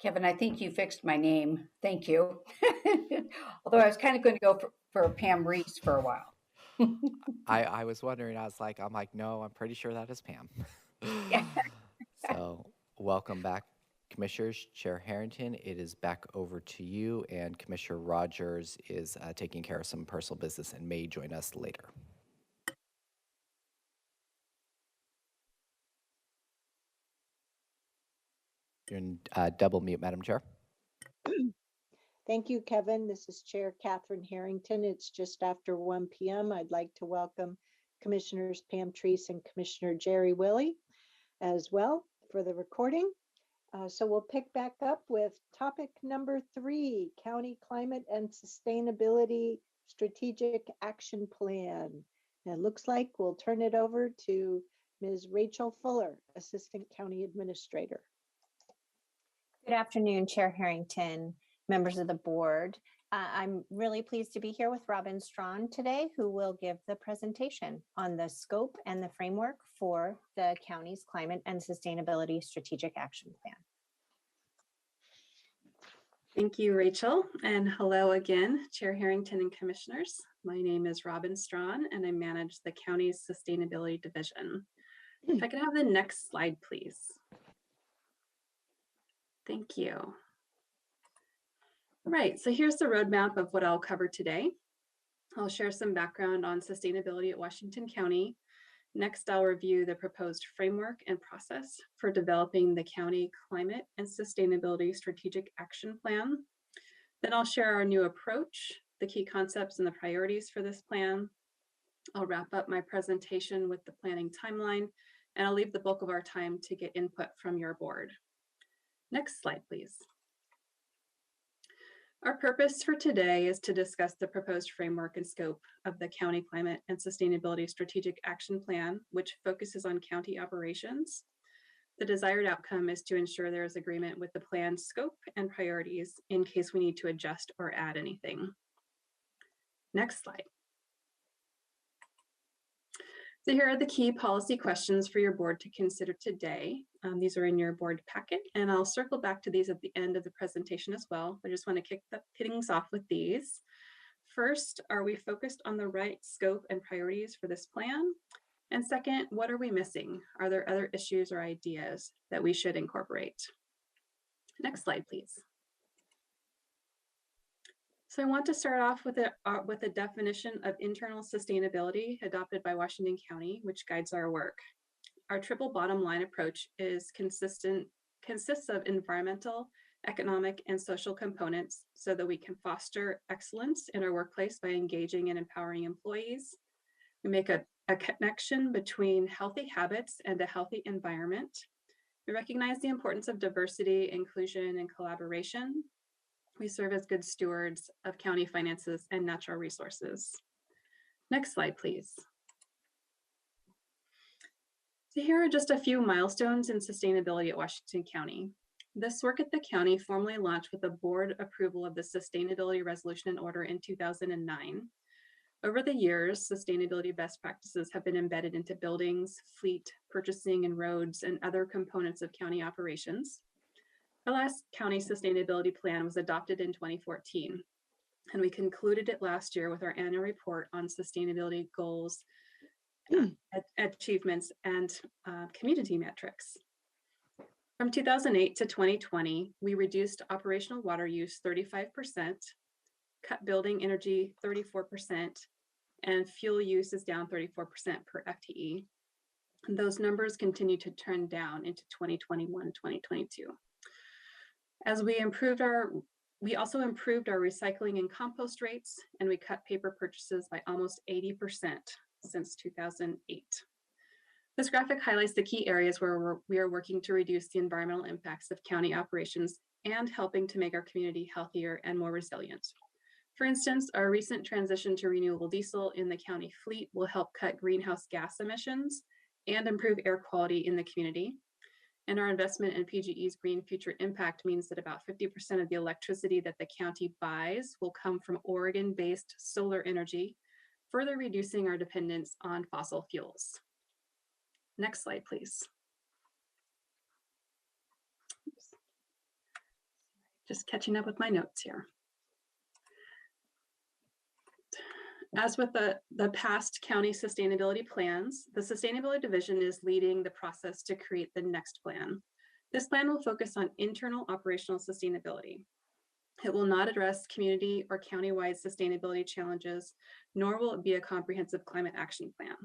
Kevin, I think you fixed my name. Thank you. Although I was kind of going to go for Pam Reese for a while. I was wondering, I'm like, no, I'm pretty sure that is Pam. Yeah. So welcome back, Commissioners. Chair Harrington, it is back over to you, and Commissioner Rogers is taking care of some personal business and may join us later. You're in double mute, Madam Chair. Thank you, Kevin. This is Chair Catherine Harrington. It's just after 1 p.m. I'd like to welcome Commissioners Pam Treese and Commissioner Jerry Willey as well for the recording. So we'll pick back up with topic number 3, County Climate and Sustainability Strategic Action Plan. And it looks like we'll turn it over to Ms. Rachel Fuller, Assistant County Administrator. Good afternoon, Chair Harrington, members of the board. I'm really pleased to be here with Robin Strawn today, who will give the presentation on the scope and the framework for the county's Climate and Sustainability Strategic Action Plan. Thank you, Rachel, and hello again, Chair Harrington and Commissioners. My name is Robin Strawn, and I manage the county's Sustainability Division. If I could have the next slide, please. Thank you. All right, so here's the roadmap of what I'll cover today. I'll share some background on sustainability at Washington County. Next, I'll review the proposed framework and process for developing the County Climate and Sustainability Strategic Action Plan. Then I'll share our new approach, the key concepts and the priorities for this plan. I'll wrap up my presentation with the planning timeline, and I'll leave the bulk of our time to get input from your board. Next slide, please. Our purpose for today is to discuss the proposed framework and scope of the County Climate and Sustainability Strategic Action Plan, which focuses on county operations. The desired outcome is to ensure there is agreement with the plan's scope and priorities in case we need to adjust or add anything. Next slide. So here are the key policy questions for your board to consider today. These are in your board packet, and I'll circle back to these at the end of the presentation as well. I just want to kick things off with these. First, are we focused on the right scope and priorities for this plan? And second, what are we missing? Are there other issues or ideas that we should incorporate? Next slide, please. So I want to start off with a definition of internal sustainability adopted by Washington County, which guides our work. Our triple bottom line approach consists of environmental, economic, and social components so that we can foster excellence in our workplace by engaging and empowering employees. We make a connection between healthy habits and a healthy environment. We recognize the importance of diversity, inclusion, and collaboration. We serve as good stewards of county finances and natural resources. Next slide, please. So here are just a few milestones in sustainability at Washington County. This work at the county formally launched with the board approval of the Sustainability Resolution and Order in 2009. Over the years, sustainability best practices have been embedded into buildings, fleet, purchasing, and roads, and other components of county operations. Our last county sustainability plan was adopted in 2014, and we concluded it last year with our annual report on sustainability goals, achievements, and community metrics. From 2008 to 2020, we reduced operational water use 35%, cut building energy 34%, and fuel use is down 34% per FTE. And those numbers continue to trend down into 2021, 2022. As we also improved our recycling and compost rates, and we cut paper purchases by almost 80% since 2008. This graphic highlights the key areas where we are working to reduce the environmental impacts of county operations and helping to make our community healthier and more resilient. For instance, our recent transition to renewable diesel in the county fleet will help cut greenhouse gas emissions and improve air quality in the community. And our investment in PGE's Green Future Impact means that about 50% of the electricity that the county buys will come from Oregon-based solar energy, further reducing our dependence on fossil fuels. Next slide, please. Just catching up with my notes here. As with the past county sustainability plans, the Sustainability Division is leading the process to create the next plan. This plan will focus on internal operational sustainability. It will not address community or county-wide sustainability challenges, nor will it be a comprehensive climate action plan.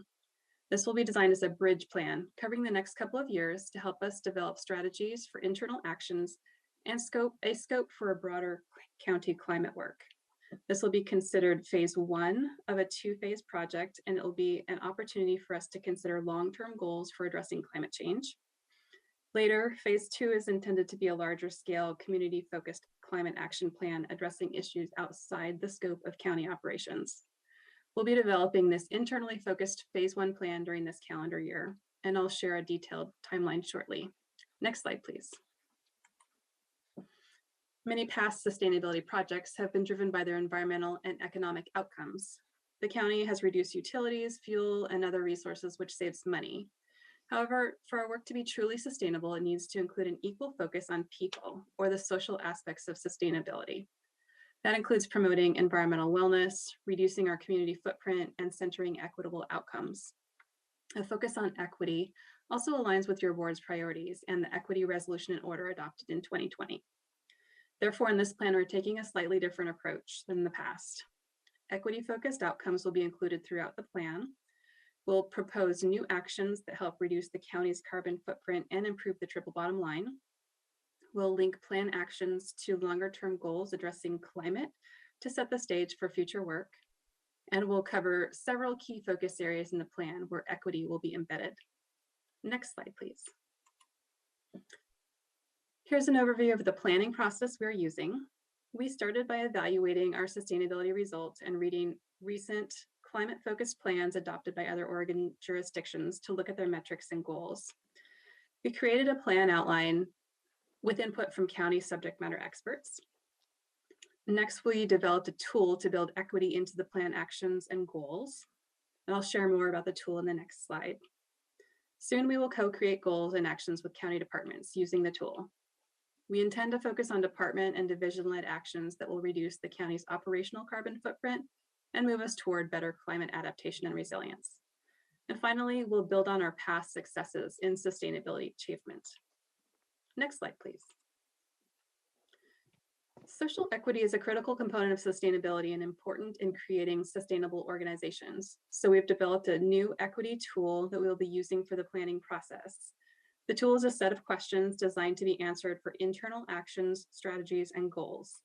This will be designed as a bridge plan covering the next couple of years to help us develop strategies for internal actions and a scope for a broader county climate work. This will be considered phase 1 of a 2-phase project, and it will be an opportunity for us to consider long-term goals for addressing climate change. Later, phase 2 is intended to be a larger scale, community-focused climate action plan addressing issues outside the scope of county operations. We'll be developing this internally focused phase 1 plan during this calendar year, and I'll share a detailed timeline shortly. Next slide, please. Many past sustainability projects have been driven by their environmental and economic outcomes. The county has reduced utilities, fuel, and other resources, which saves money. However, for our work to be truly sustainable, it needs to include an equal focus on people, or the social aspects of sustainability. That includes promoting environmental wellness, reducing our community footprint, and centering equitable outcomes. A focus on equity also aligns with your board's priorities and the equity resolution and order adopted in 2020. Therefore, in this plan, we're taking a slightly different approach than the past. Equity-focused outcomes will be included throughout the plan. We'll propose new actions that help reduce the county's carbon footprint and improve the triple bottom line. We'll link plan actions to longer-term goals addressing climate to set the stage for future work. And we'll cover several key focus areas in the plan where equity will be embedded. Next slide, please. Here's an overview of the planning process we're using. We started by evaluating our sustainability results and reading recent climate-focused plans adopted by other Oregon jurisdictions to look at their metrics and goals. We created a plan outline with input from county subject matter experts. Next, we developed a tool to build equity into the plan actions and goals. And I'll share more about the tool in the next slide. Soon, we will co-create goals and actions with county departments using the tool. We intend to focus on department and division-led actions that will reduce the county's operational carbon footprint and move us toward better climate adaptation and resilience. And finally, we'll build on our past successes in sustainability achievement. Next slide, please. Social equity is a critical component of sustainability and important in creating sustainable organizations. So we've developed a new equity tool that we'll be using for the planning process. The tool is a set of questions designed to be answered for internal actions, strategies, and goals.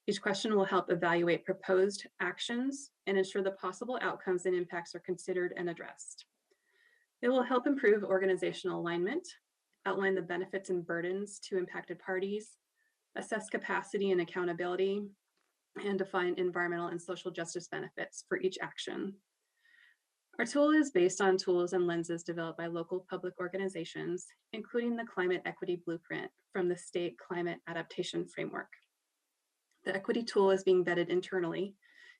Each question will help evaluate proposed actions and ensure the possible outcomes and impacts are considered and addressed. It will help improve organizational alignment, outline the benefits and burdens to impacted parties, assess capacity and accountability, and define environmental and social justice benefits for each action. Our tool is based on tools and lenses developed by local public organizations, including the Climate Equity Blueprint from the State Climate Adaptation Framework. The equity tool is being vetted internally,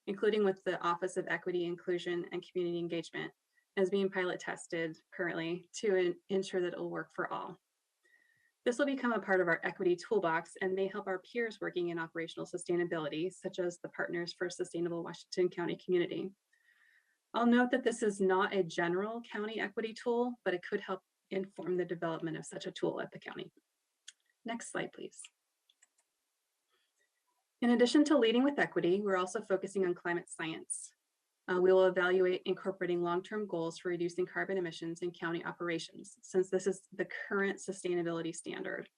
including with the Office of Equity, Inclusion, and Community Engagement, and is being pilot tested currently to ensure that it will work for all. This will become a part of our equity toolbox and may help our peers working in operational sustainability, such as the Partners for Sustainable Washington County Community. I'll note that this is not a general county equity tool, but it could help inform the development of such a tool at the county. Next slide, please. In addition to leading with equity, we're also focusing on climate science. We will evaluate incorporating long-term goals for reducing carbon emissions in county operations, since this is the current sustainability standard.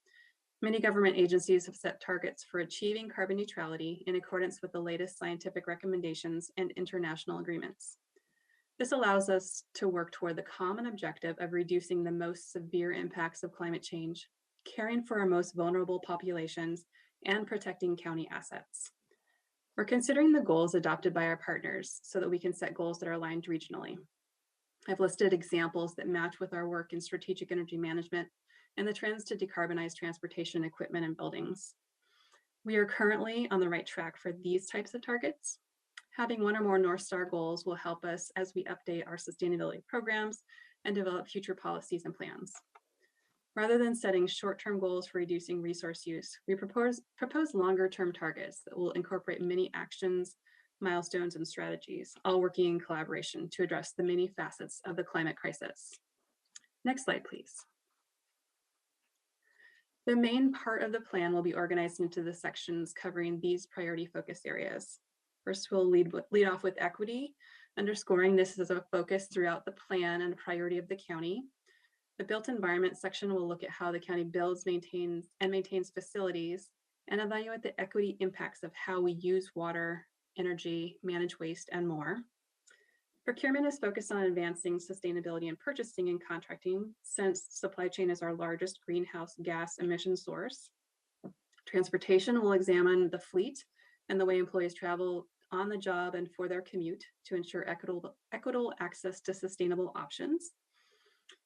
Many government agencies have set targets for achieving carbon neutrality in accordance with the latest scientific recommendations and international agreements. This allows us to work toward the common objective of reducing the most severe impacts of climate change, caring for our most vulnerable populations, and protecting county assets. We're considering the goals adopted by our partners so that we can set goals that are aligned regionally. I've listed examples that match with our work in strategic energy management and the trends to decarbonize transportation equipment and buildings. We are currently on the right track for these types of targets. Having one or more North Star goals will help us as we update our sustainability programs and develop future policies and plans. Rather than setting short-term goals for reducing resource use, we propose longer-term targets that will incorporate many actions, milestones, and strategies, all working in collaboration to address the many facets of the climate crisis. Next slide, please. The main part of the plan will be organized into the sections covering these priority focus areas. First, we'll lead off with equity, underscoring this as a focus throughout the plan and a priority of the county. The built environment section will look at how the county builds, maintains facilities, and evaluate the equity impacts of how we use water, energy, manage waste, and more. Procurement is focused on advancing sustainability in purchasing and contracting, since supply chain is our largest greenhouse gas emission source. Transportation will examine the fleet and the way employees travel on the job and for their commute to ensure equitable access to sustainable options.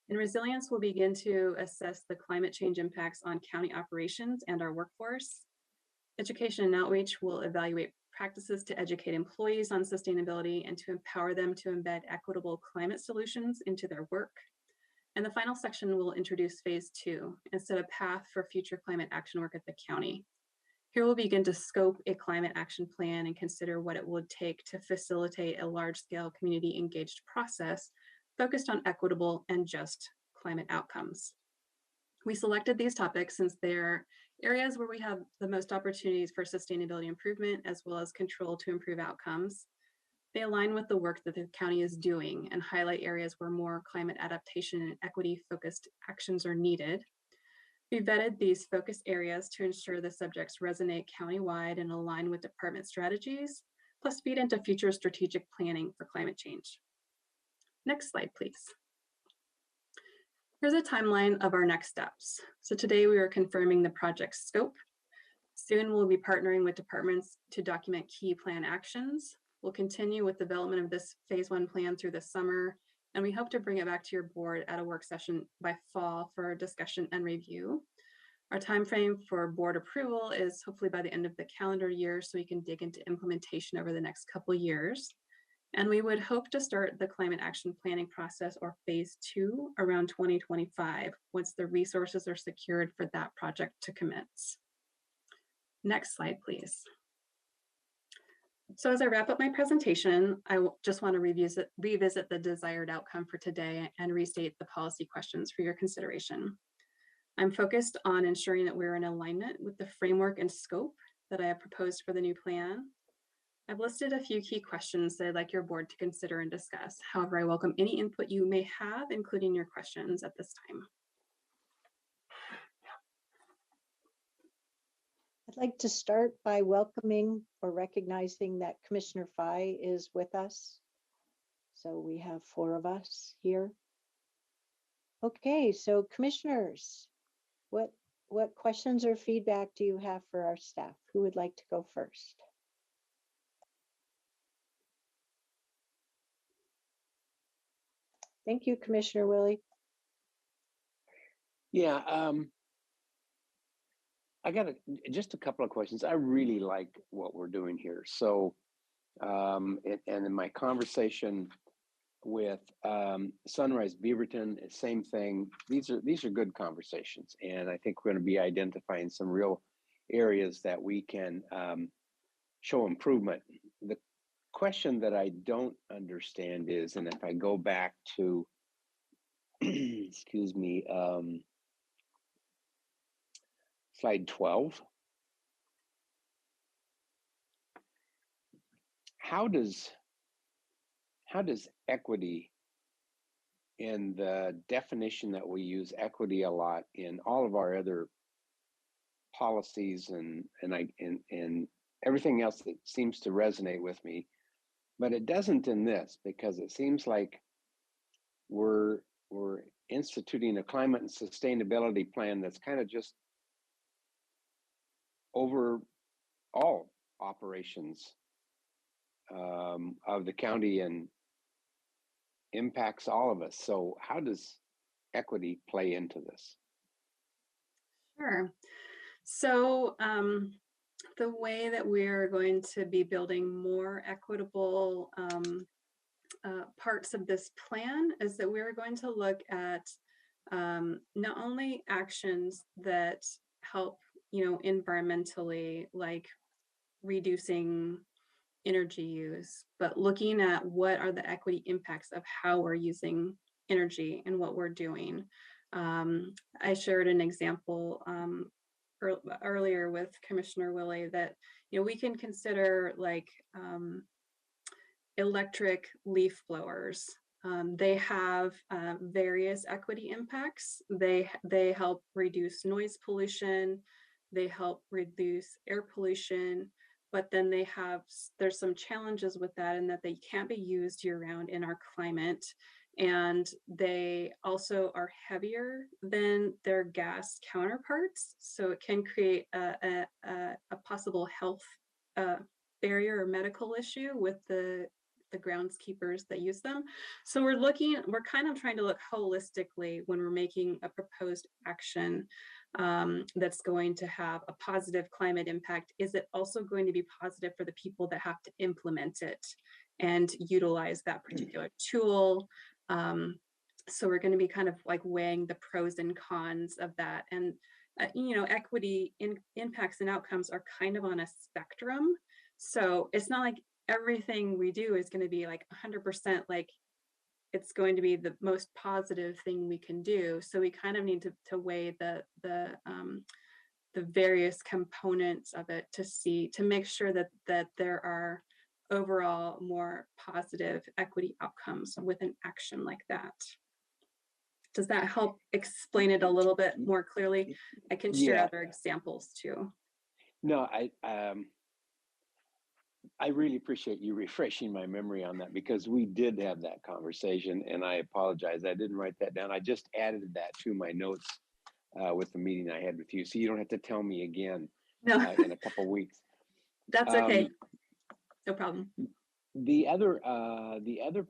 In resilience, we'll begin to assess the climate change impacts on county operations and our workforce. Education and outreach will evaluate practices to educate employees on sustainability and to empower them to embed equitable climate solutions into their work. And the final section will introduce phase 2 and set a path for future climate action work at the county. Here we'll begin to scope a climate action plan and consider what it would take to facilitate a large-scale community engaged process focused on equitable and just climate outcomes. We selected these topics since they're areas where we have the most opportunities for sustainability improvement as well as control to improve outcomes. They align with the work that the county is doing and highlight areas where more climate adaptation and equity-focused actions are needed. We vetted these focus areas to ensure the subjects resonate countywide and align with department strategies, plus feed into future strategic planning for climate change. Next slide, please. Here's a timeline of our next steps. So today we are confirming the project scope. Soon we'll be partnering with departments to document key plan actions. We'll continue with development of this phase 1 plan through the summer, and we hope to bring it back to your board at a work session by fall for discussion and review. Our timeframe for board approval is hopefully by the end of the calendar year, so we can dig into implementation over the next couple of years. And we would hope to start the climate action planning process, or phase 2, around 2025, once the resources are secured for that project to commence. Next slide, please. So as I wrap up my presentation, I just want to revisit the desired outcome for today and restate the policy questions for your consideration. I'm focused on ensuring that we're in alignment with the framework and scope that I have proposed for the new plan. I've listed a few key questions that I'd like your board to consider and discuss. However, I welcome any input you may have, including your questions at this time. I'd like to start by welcoming or recognizing that Commissioner Fye is with us. So we have 4 of us here. Okay, so commissioners, what questions or feedback do you have for our staff? Who would like to go first? Thank you, Commissioner Willie. Yeah, I got just a couple of questions. I really like what we're doing here. So, and in my conversation with Sunrise Beaverton, same thing. These are good conversations, and I think we're going to be identifying some real areas that we can show improvement. The question that I don't understand is, and if I go back to, excuse me, slide 12, how does equity, in the definition that we use equity a lot in all of our other policies and everything else that seems to resonate with me, but it doesn't in this, because it seems like we're instituting a climate and sustainability plan that's kind of just over all operations of the county and impacts all of us. So how does equity play into this? Sure. So the way that we're going to be building more equitable parts of this plan is that we're going to look at not only actions that help, environmentally, like reducing energy use, but looking at what are the equity impacts of how we're using energy and what we're doing. I shared an example earlier with Commissioner Willie that, we can consider like electric leaf blowers. They have various equity impacts. They help reduce noise pollution. They help reduce air pollution. But then there's some challenges with that in that they can't be used year round in our climate. And they also are heavier than their gas counterparts. So it can create a possible health barrier or medical issue with the groundskeepers that use them. So we're kind of trying to look holistically when we're making a proposed action that's going to have a positive climate impact. Is it also going to be positive for the people that have to implement it and utilize that particular tool? So we're going to be kind of like weighing the pros and cons of that. And, equity impacts and outcomes are kind of on a spectrum. So it's not like everything we do is going to be like 100% like it's going to be the most positive thing we can do. So we kind of need to weigh the various components of it to make sure that there are overall more positive equity outcomes with an action like that. Does that help explain it a little bit more clearly? I can share other examples too. No, I really appreciate you refreshing my memory on that, because we did have that conversation, and I apologize. I didn't write that down. I just added that to my notes with the meeting I had with you. So you don't have to tell me again in a couple of weeks. That's okay. No problem. The other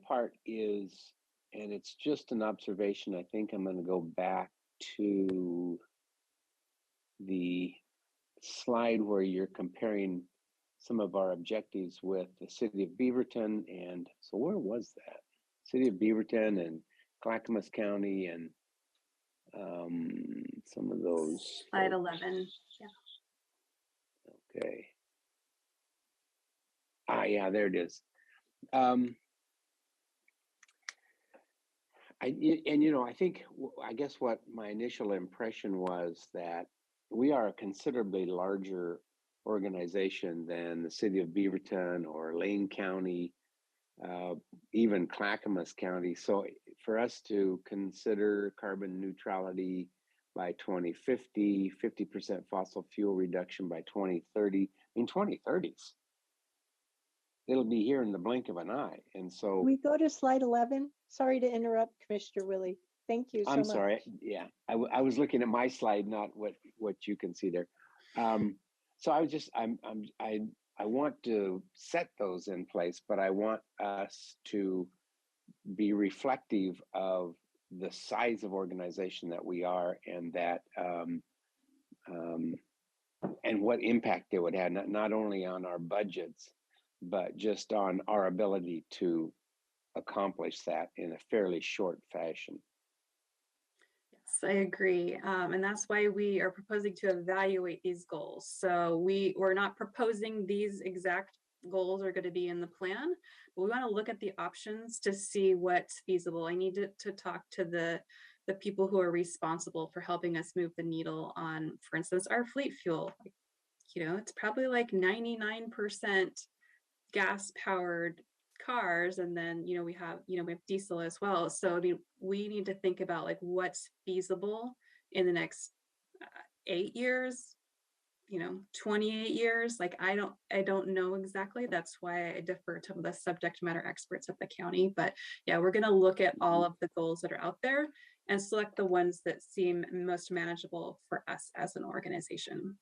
part is, and it's just an observation, I think I'm going to go back to the slide where you're comparing some of our objectives with the city of Beaverton. And so where was that? City of Beaverton and Clackamas County and some of those. Slide 11. Yeah. Okay. Yeah, there it is. I guess what my initial impression was that we are a considerably larger organization than the city of Beaverton or Lane County, even Clackamas County. So for us to consider carbon neutrality by 2050, 50% fossil fuel reduction by 2030, in 2030s, it'll be here in the blink of an eye. And so We go to slide 11. Sorry to interrupt, Commissioner Willie. Thank you so much. I'm sorry. Yeah, I was looking at my slide, not what you can see there. So I want to set those in place, but I want us to be reflective of the size of organization that we are, and that and what impact it would have, not only on our budgets, but just on our ability to accomplish that in a fairly short fashion. Yes, I agree. And that's why we are proposing to evaluate these goals. So we're not proposing these exact goals are going to be in the plan, but we want to look at the options to see what's feasible. I need to talk to the people who are responsible for helping us move the needle on, for instance, our fleet fuel. It's probably like 99% gas powered cars, and then we have diesel as well. So I mean, we need to think about like what's feasible in the next 8 years, 28 years. Like I don't know exactly. That's why I defer to the subject matter experts at the county. But yeah, we're going to look at all of the goals that are out there and select the ones that seem most manageable for us as an organization.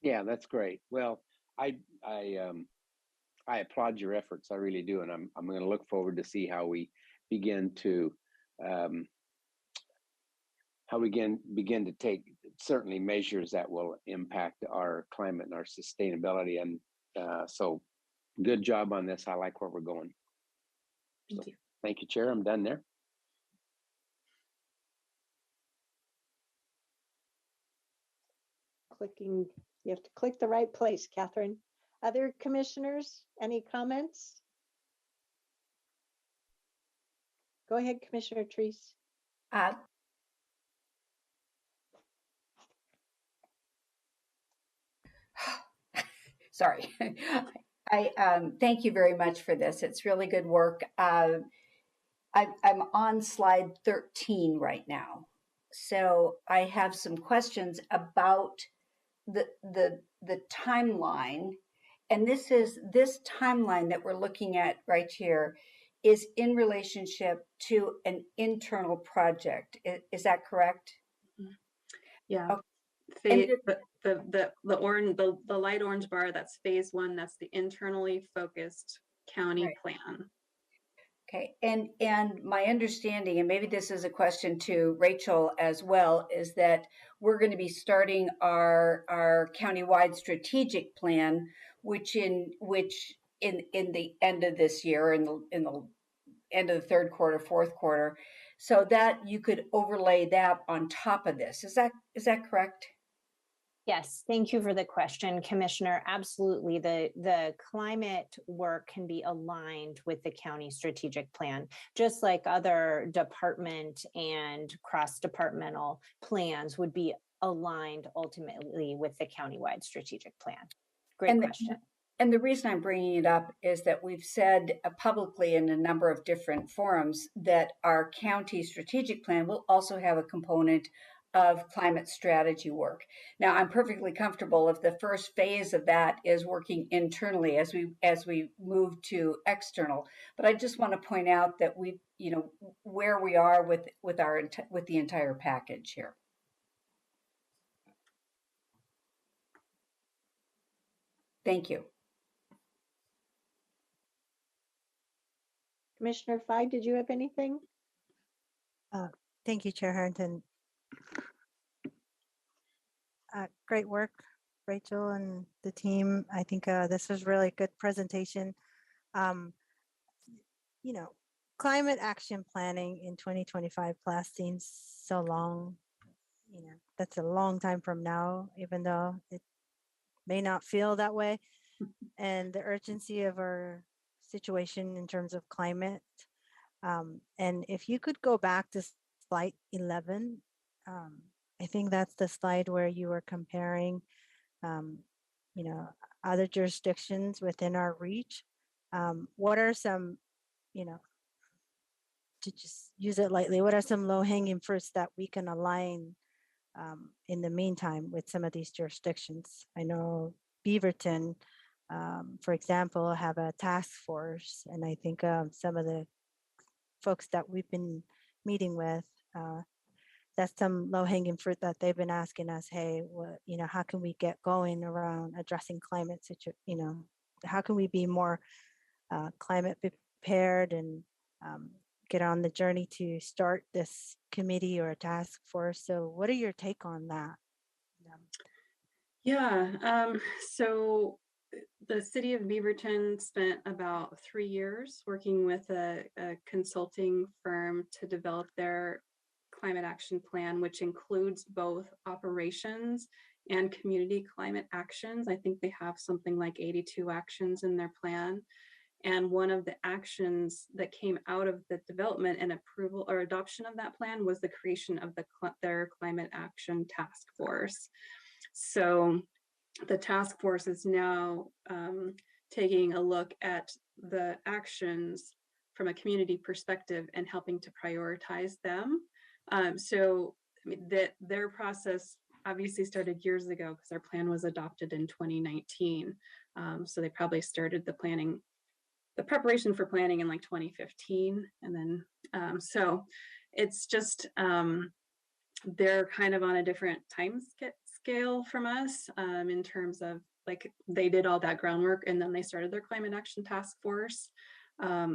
Yeah, that's great. Well, I applaud your efforts. I really do, and I'm going to look forward to see how we begin to begin to take certainly measures that will impact our climate and our sustainability. And so, good job on this. I like where we're going. Thank you. Thank you, Chair. I'm done there. clicking, you have to click the right place, Catherine. Other commissioners, any comments? Go ahead, Commissioner Treese. Uh, Sorry. I thank you very much for this. It's really good work. I'm on slide 13 right now. So I have some questions about the timeline. And this timeline that we're looking at right here is in relationship to an internal project. Is that correct? Yeah. Okay. Phase, the light orange bar, that's phase one. That's the internally focused county Right. plan. Okay, and my understanding, and maybe this is a question to Rachel as well, is that we're going to be starting our countywide strategic plan, which in the end of this year, in the end of the third quarter, fourth quarter, so that you could overlay that on top of this. Is that correct? Yes, thank you for the question, Commissioner. Absolutely. The climate work can be aligned with the county strategic plan, just like other department and cross-departmental plans would be aligned ultimately with the countywide strategic plan. Great question. And the reason I'm bringing it up is that we've said publicly in a number of different forums that our county strategic plan will also have a component of climate strategy work. Now, I'm perfectly comfortable if the first phase of that is working internally as we move to external. But I just want to point out that we, where we are with the entire package here. Thank you. Commissioner Fye, did you have anything? Thank you, Chair Harrington. Great work, Rachel and the team. I think this was really good presentation. Climate action planning in 2025 plus seems so long. That's a long time from now, even though it may not feel that way. And the urgency of our situation in terms of climate. And if you could go back to slide 11, I think that's the slide where you were comparing, other jurisdictions within our reach. What are some, to just use it lightly, what are some low-hanging fruits that we can align in the meantime with some of these jurisdictions? I know Beaverton, for example, have a task force, and I think some of the folks that we've been meeting with, that's some low-hanging fruit that they've been asking us, hey, how can we get going around addressing climate situation? How can we be more climate prepared and get on the journey to start this committee or a task force? So what are your take on that? So the city of Beaverton spent about 3 years working with a consulting firm to develop their climate action plan, which includes both operations and community climate actions. I think they have something like 82 actions in their plan. And one of the actions that came out of the development and approval or adoption of that plan was the creation of their climate action task force. So the task force is now taking a look at the actions from a community perspective and helping to prioritize them. Their process obviously started years ago because our plan was adopted in 2019. So they probably started the preparation for planning in like 2015. And then, so it's just, they're kind of on a different time scale from us in terms of like they did all that groundwork and then they started their climate action task force.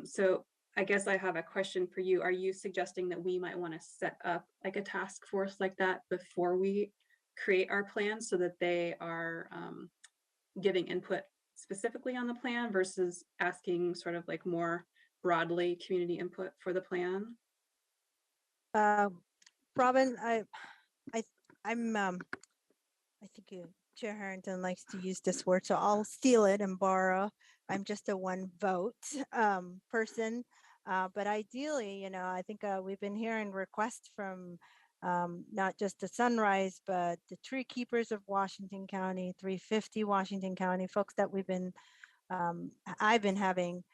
So I guess I have a question for you. Are you suggesting that we might want to set up like a task force like that before we create our plan so that they are giving input specifically on the plan versus asking sort of like more broadly community input for the plan? Robin, I'm I think Chair Harrington likes to use this word, so I'll steal it and borrow. I'm just a one vote person. But ideally, I think we've been hearing requests from not just the Sunrise, but the Tree Keepers of Washington County, 350 Washington County, folks that I've been having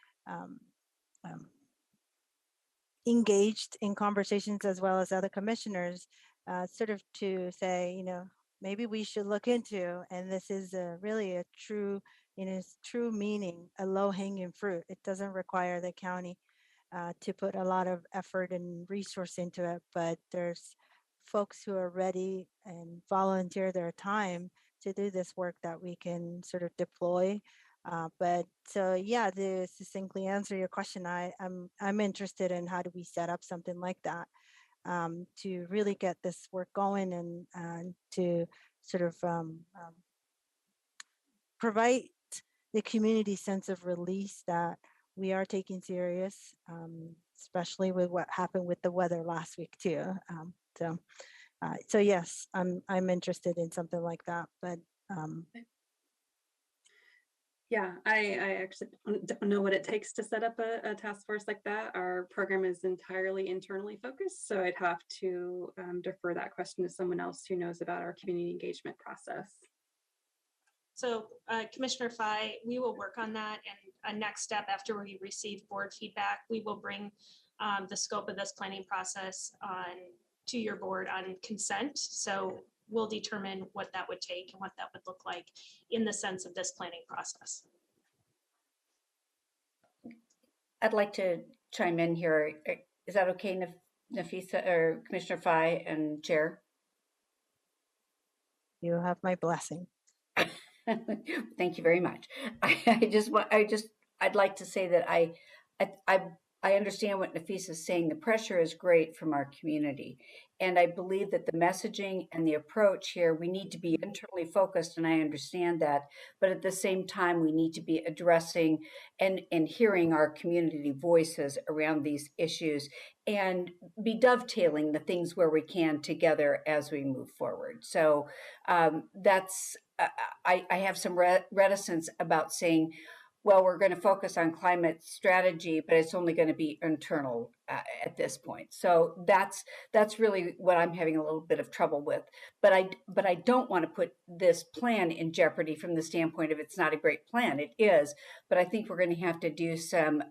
engaged in conversations, as well as other commissioners, sort of to say, maybe we should look into, and this is really a true, in its true meaning, a low hanging fruit. It doesn't require the county to put a lot of effort and resource into it, but there's folks who are ready and volunteer their time to do this work that we can sort of deploy. But so yeah, to succinctly answer your question, I'm interested in how do we set up something like that to really get this work going and to sort of provide the community sense of release that we are taking serious, especially with what happened with the weather last week too. So yes, I'm interested in something like that, but Yeah, I actually don't know what it takes to set up a task force like that. Our program is entirely internally focused, so I'd have to defer that question to someone else who knows about our community engagement process. So Commissioner Fye, we will work on that, and a next step after we receive board feedback, we will bring the scope of this planning process to your board on consent. So we'll determine what that would take and what that would look like in the sense of this planning process. I'd like to chime in here. Is that okay, Nafisa or Commissioner Fye and Chair? you have my blessing. Thank you very much. I'd like to say that I understand what Nafisa is saying. The pressure is great from our community. And I believe that the messaging and the approach here, we need to be internally focused, and I understand that. But at the same time, we need to be addressing and hearing our community voices around these issues and be dovetailing the things where we can together as we move forward. So that's, I have some reticence about saying, well, we're going to focus on climate strategy, but it's only going to be internal at this point. So that's really what I'm having a little bit of trouble with. But I don't want to put this plan in jeopardy from the standpoint of it's not a great plan. It is, but I think we're going to have to do some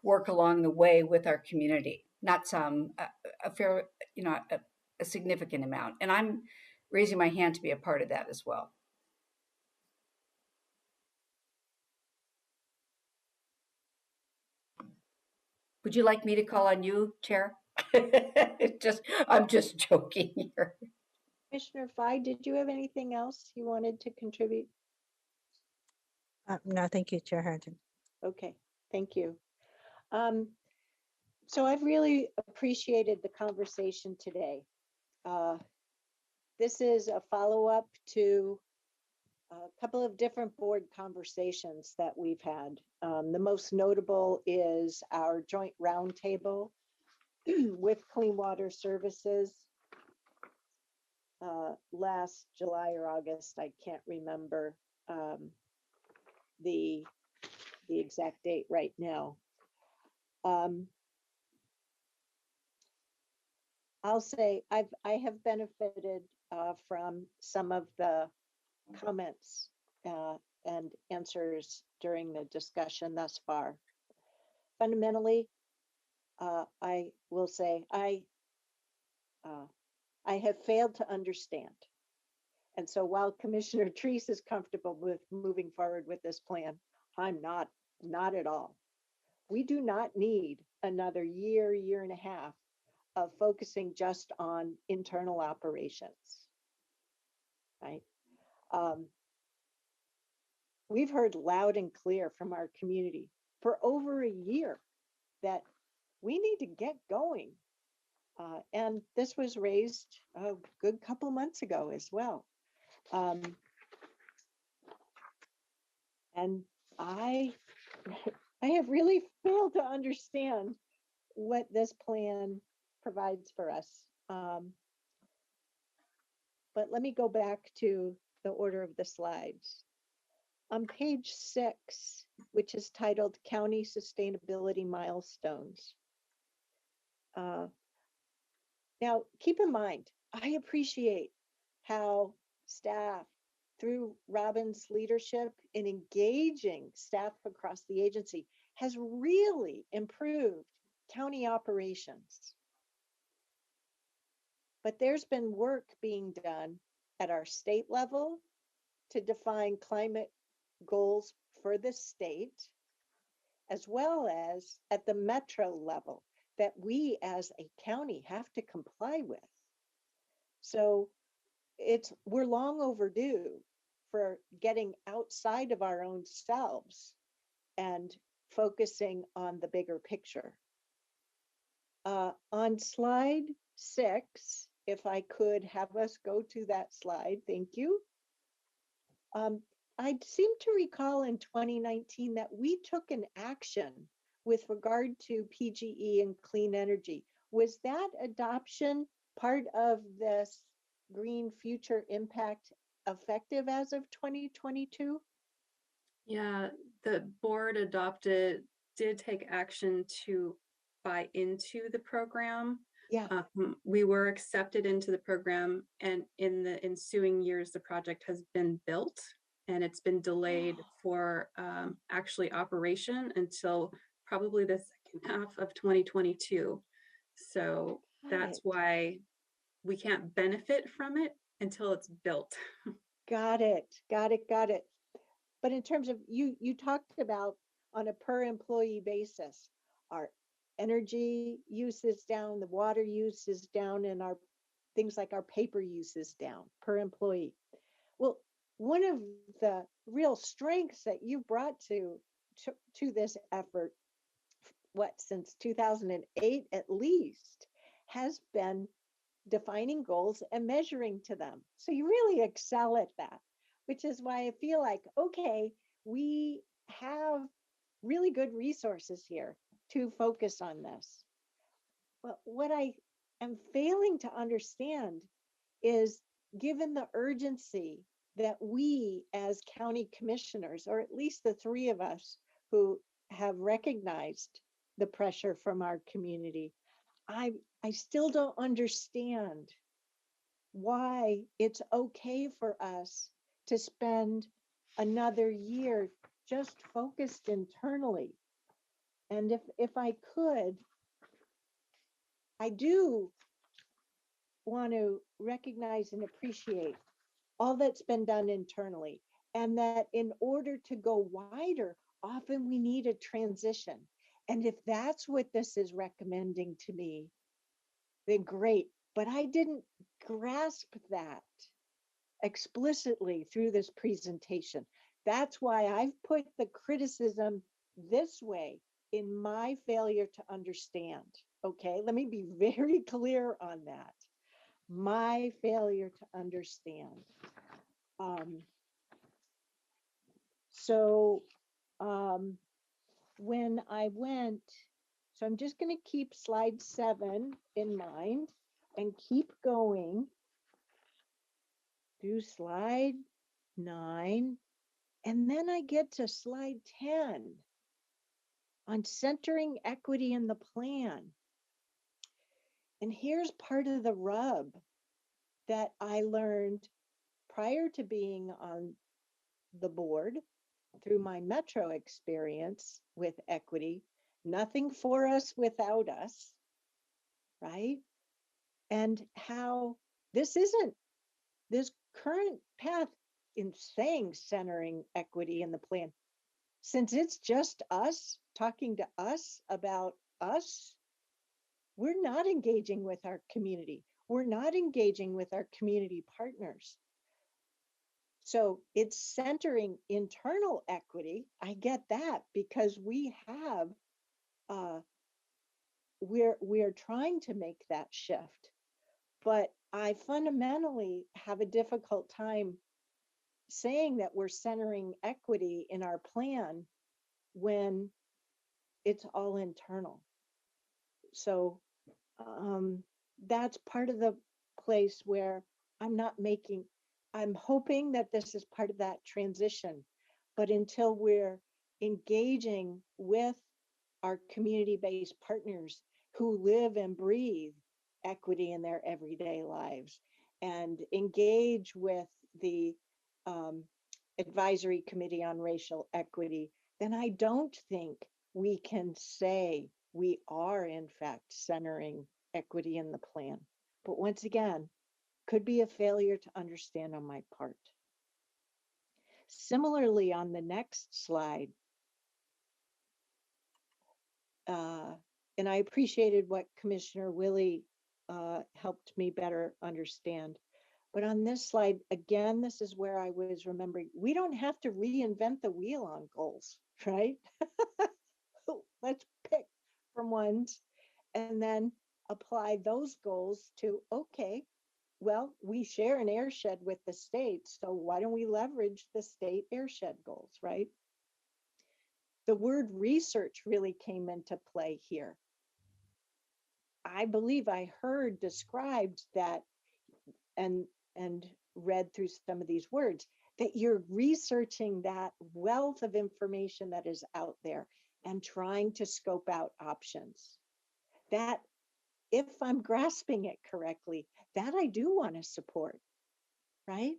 work along the way with our community, not some a fair, a significant amount. And I'm raising my hand to be a part of that as well. Would you like me to call on you, Chair? I'm just joking here. Commissioner Fye, did you have anything else you wanted to contribute? No, thank you, Chair Harrington. Okay, thank you. So I've really appreciated the conversation today. This is a follow-up to a couple of different board conversations that we've had. The most notable is our joint roundtable with Clean Water Services last July or August. I can't remember the exact date right now. I'll say I have benefited from some of the comments and answers during the discussion thus far. Fundamentally, I will say I have failed to understand. And so while Commissioner Treese is comfortable with moving forward with this plan, I'm not at all. We do not need another year and a half of focusing just on internal operations, right? We've heard loud and clear from our community for over a year that we need to get going. And this was raised a good couple months ago as well. And I have really failed to understand what this plan provides for us. But let me go back to the order of the slides. On page 6, which is titled County Sustainability Milestones. Now, keep in mind, I appreciate how staff, through Robin's leadership in engaging staff across the agency, has really improved county operations. But there's been work being done at our state level to define climate goals for the state, as well as at the metro level that we as a county have to comply with. So we're long overdue for getting outside of our own selves and focusing on the bigger picture. On slide 6, if I could have us go to that slide, thank you. I seem to recall in 2019 that we took an action with regard to PGE and clean energy. Was that adoption part of this Green Future Impact effective as of 2022? Yeah, the board did take action to buy into the program. Yeah. We were accepted into the program, and in the ensuing years, the project has been built, and it's been delayed for actually operation until probably the second half of 2022. So that's why we can't benefit from it until it's built. Got it. But in terms of you talked about on a per employee basis, our energy use is down, the water use is down, and our things like our paper use is down per employee. Well, one of the real strengths that you brought to this effort, since 2008 at least, has been defining goals and measuring to them. So you really excel at that, which is why I feel like, okay, we have really good resources here to focus on this. But what I am failing to understand is, given the urgency that we as county commissioners, or at least the 3 of us who have recognized the pressure from our community, I still don't understand why it's okay for us to spend another year just focused internally. And if I could, I do want to recognize and appreciate all that's been done internally, and that in order to go wider, often we need a transition. And if that's what this is recommending to me, then great. But I didn't grasp that explicitly through this presentation. That's why I've put the criticism this way in my failure to understand. Okay, let me be very clear on that. My failure to understand. When I went, so I'm just going to keep slide 7 in mind and keep going through slide 9. And then I get to slide 10 on centering equity in the plan. And here's part of the rub that I learned prior to being on the board through my Metro experience with equity. Nothing for us without us, right? And how this current path in saying centering equity in the plan, since it's just us talking to us about us, we're not engaging with our community. We're not engaging with our community partners. So it's centering internal equity. I get that, because we have, we're trying to make that shift. But I fundamentally have a difficult time saying that we're centering equity in our plan when it's all internal. So that's part of the place where I'm not making, I'm hoping that this is part of that transition, but until we're engaging with our community-based partners who live and breathe equity in their everyday lives and engage with the Advisory Committee on Racial Equity, then I don't think we can say we are in fact centering equity in the plan. But once again, could be a failure to understand on my part. Similarly, on the next slide, and I appreciated what Commissioner Willie helped me better understand. But on this slide, again, this is where I was remembering, we don't have to reinvent the wheel on goals, right? Let's pick from ones and then apply those goals to, okay, well, we share an airshed with the state, so why don't we leverage the state airshed goals, right? The word research really came into play here. I believe I heard described that and read through some of these words, that you're researching that wealth of information that is out there and trying to scope out options. That, if I'm grasping it correctly, that I do want to support, right?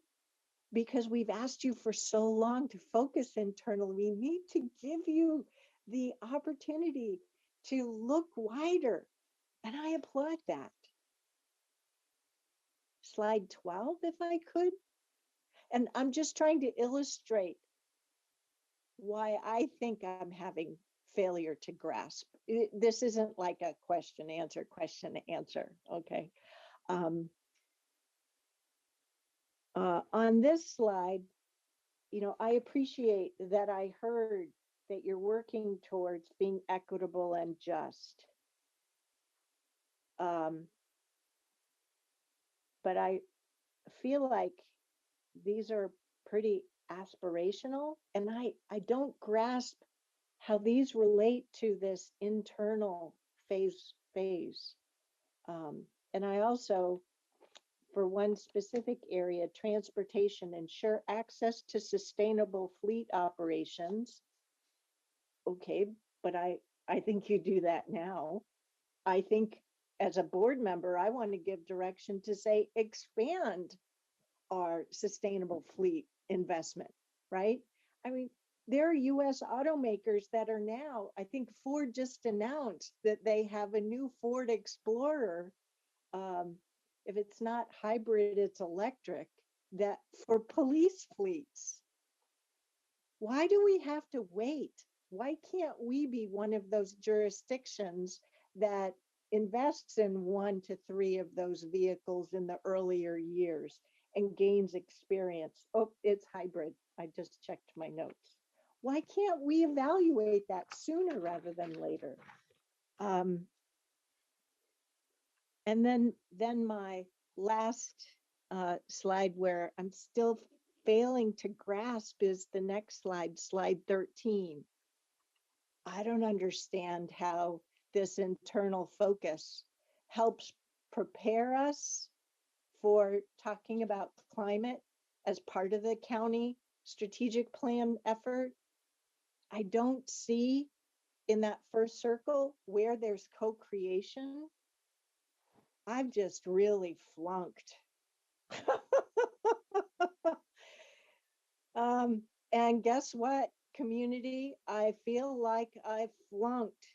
Because we've asked you for so long to focus internally. We need to give you the opportunity to look wider. And I applaud that. Slide 12, if I could. And I'm just trying to illustrate why I think I'm having failure to grasp. This isn't like a question, answer, okay? On this slide, you know, I appreciate that I heard that you're working towards being equitable and just. But I feel like these are pretty aspirational, and I don't grasp how these relate to this internal phase. And I also, for one specific area, transportation, ensure access to sustainable fleet operations. Okay, but I think you do that now. I think as a board member, I want to give direction to say expand our sustainable fleet investment, right? I mean, there are US automakers that are now, I think Ford just announced that they have a new Ford Explorer. If it's not hybrid, it's electric, that for police fleets. Why do we have to wait? Why can't we be one of those jurisdictions that invests in 1 to 3 of those vehicles in the earlier years and gains experience? Oh, it's hybrid. I just checked my notes. Why can't we evaluate that sooner rather than later? And then my last slide where I'm still failing to grasp is the next slide, slide 13. I don't understand how this internal focus helps prepare us for talking about climate as part of the county strategic plan effort. I don't see in that first circle where there's co-creation. I've just really flunked. And guess what, community? I feel like I flunked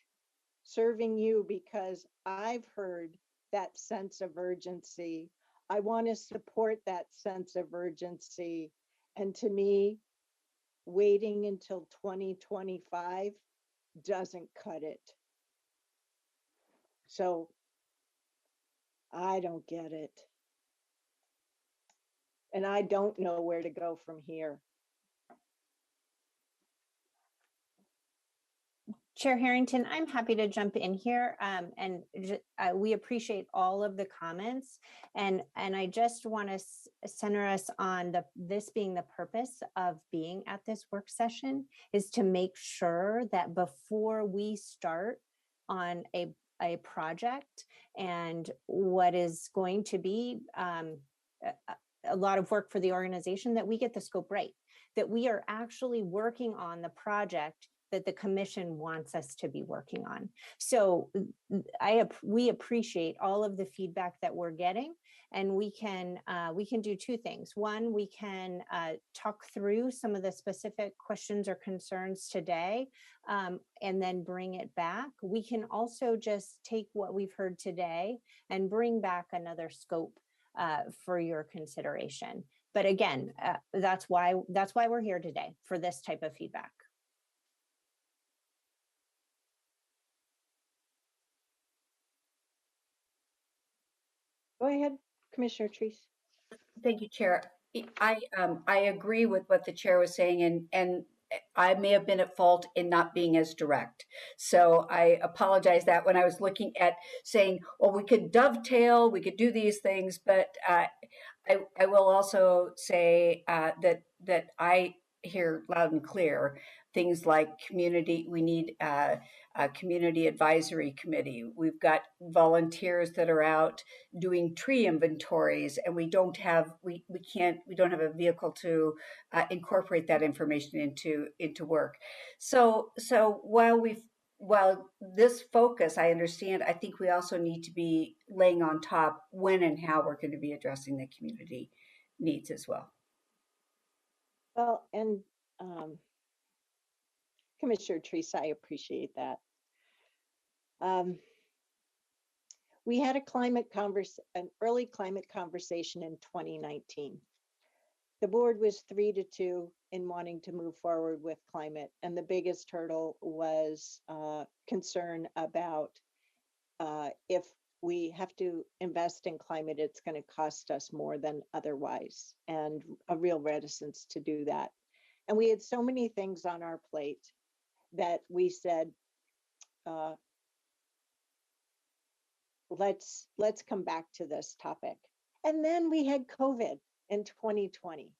serving you because I've heard that sense of urgency. I want to support that sense of urgency. And to me, waiting until 2025 doesn't cut it. So I don't get it. And I don't know where to go from here. Chair Harrington, I'm happy to jump in here, and we appreciate all of the comments, and I just want to center us on this being the purpose of being at this work session is to make sure that before we start on a project and what is going to be a lot of work for the organization, that we get the scope right, that we are actually working on the project that the commission wants us to be working on. So we appreciate all of the feedback that we're getting, and we can do two things. One, we can talk through some of the specific questions or concerns today, and then bring it back. We can also just take what we've heard today and bring back another scope for your consideration. But again, that's why we're here today, for this type of feedback. Go ahead, Commissioner Treese. Thank you, Chair. I agree with what the chair was saying, and I may have been at fault in not being as direct. So I apologize that when I was looking at saying, well, we could dovetail, we could do these things, but I will also say that I hear loud and clear things like community. We need a community advisory committee. We've got volunteers that are out doing tree inventories, and we don't have a vehicle to incorporate that information into work. So while this focus, I understand, I think we also need to be laying on top when and how we're going to be addressing the community needs as well. Well, and Commissioner Treese, I appreciate that. We had an early climate conversation in 2019. The board was 3-2 in wanting to move forward with climate, and the biggest hurdle was concern about if we have to invest in climate, it's going to cost us more than otherwise, and a real reticence to do that. And we had so many things on our plate that we said, let's come back to this topic. And then we had COVID in 2020,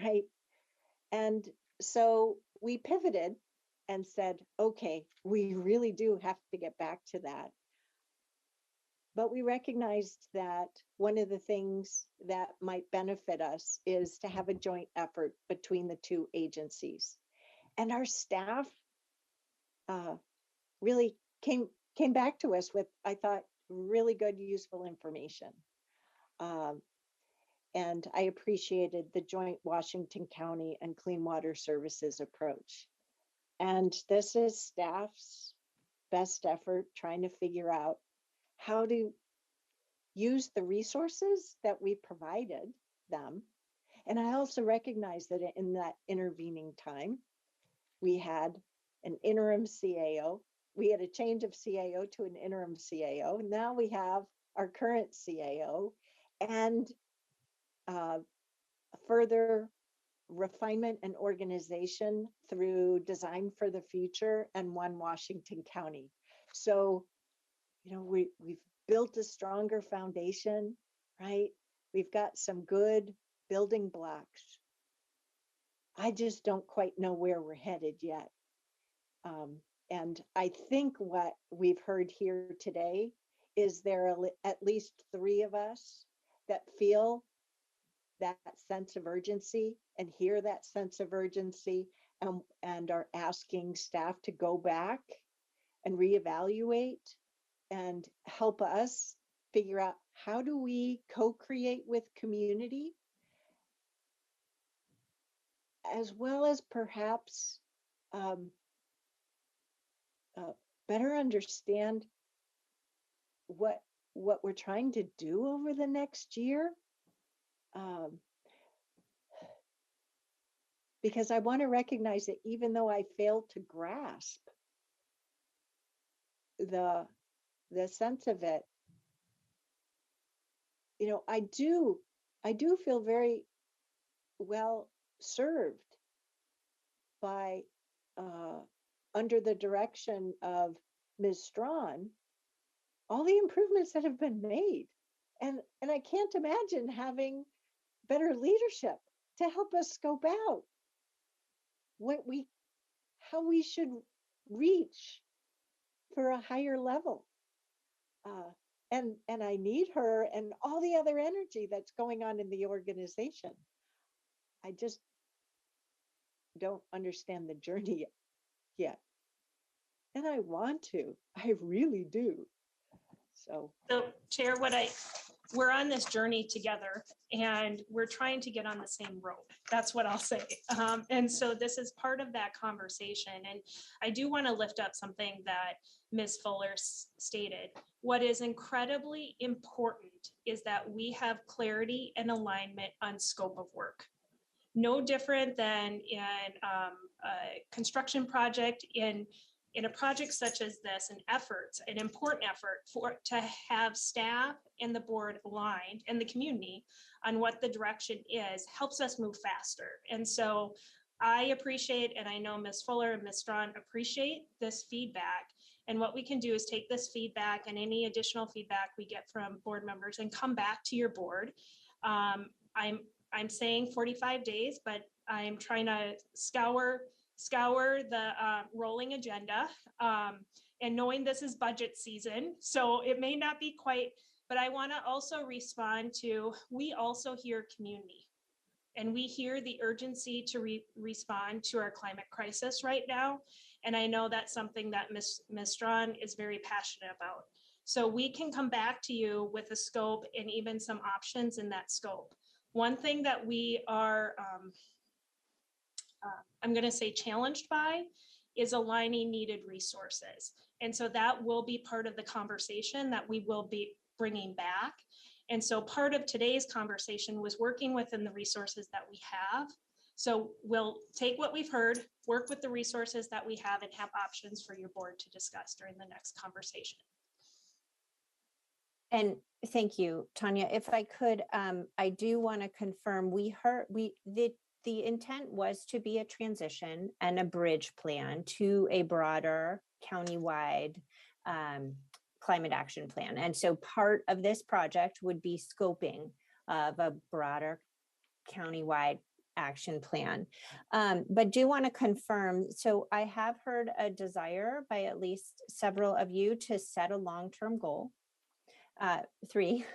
right? And so we pivoted and said, okay, we really do have to get back to that. But we recognized that one of the things that might benefit us is to have a joint effort between the two agencies. And our staff really came back to us with, I thought, really good, useful information. And I appreciated the joint Washington County and Clean Water Services approach. And this is staff's best effort trying to figure out how to use the resources that we provided them. And I also recognize that in that intervening time, we had an interim CAO. We had a change of CAO to an interim CAO. Now we have our current CAO, and further refinement and organization through Design for the Future and One Washington County. So, we've built a stronger foundation, right? We've got some good building blocks. I just don't quite know where we're headed yet. And I think what we've heard here today is there are at least 3 of us that feel that sense of urgency and hear that sense of urgency, and are asking staff to go back and reevaluate and help us figure out how do we co-create with community, as well as perhaps better understand what we're trying to do over the next year. Because I want to recognize that even though I failed to grasp the sense of it, I do feel very well served by under the direction of Ms. Strawn, all the improvements that have been made. And I can't imagine having better leadership to help us scope out how we should reach for a higher level. and I need her and all the other energy that's going on in the organization. I just don't understand the journey yet. And I want to, I really do. So Chair, we're on this journey together and we're trying to get on the same road. That's what I'll say. And so this is part of that conversation. And I do want to lift up something that Ms. Fuller stated. What is incredibly important is that we have clarity and alignment on scope of work. No different than in a construction project, in a project such as this, an important effort to have staff and the board aligned and the community on what the direction is helps us move faster. And so I appreciate, and I know Ms. Fuller and Ms. Strawn appreciate this feedback. And what we can do is take this feedback and any additional feedback we get from board members and come back to your board. I'm saying 45 days, but I'm trying to scour the rolling agenda, and knowing this is budget season, so it may not be quite, but I want to also respond to, we also hear community and we hear the urgency to respond to our climate crisis right now. And I know that's something that Ms. Strawn is very passionate about. So we can come back to you with a scope and even some options in that scope. One thing that we are, I'm going to say challenged by, is aligning needed resources. And so that will be part of the conversation that we will be bringing back. And so part of today's conversation was working within the resources that we have. So we'll take what we've heard, work with the resources that we have, and have options for your board to discuss during the next conversation. And thank you, Tanya. If I could, I do want to confirm, the intent was to be a transition and a bridge plan to a broader countywide climate action plan. And so part of this project would be scoping of a broader countywide action plan. But do want to confirm, so I have heard a desire by at least several of you to set a long-term goal. Three,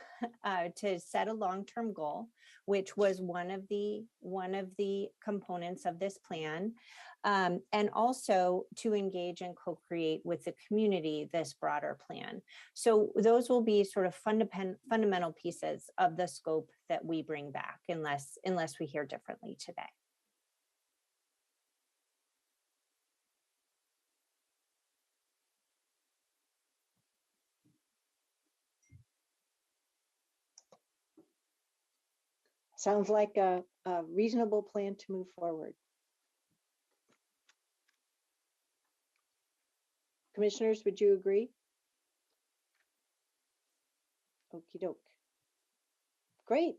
to set a long-term goal, which was one of the components of this plan, and also to engage and co-create with the community this broader plan. So those will be sort of fundamental pieces of the scope that we bring back, unless we hear differently today. sounds like a reasonable plan to move forward. Commissioners, would you agree? Okie doke. Great.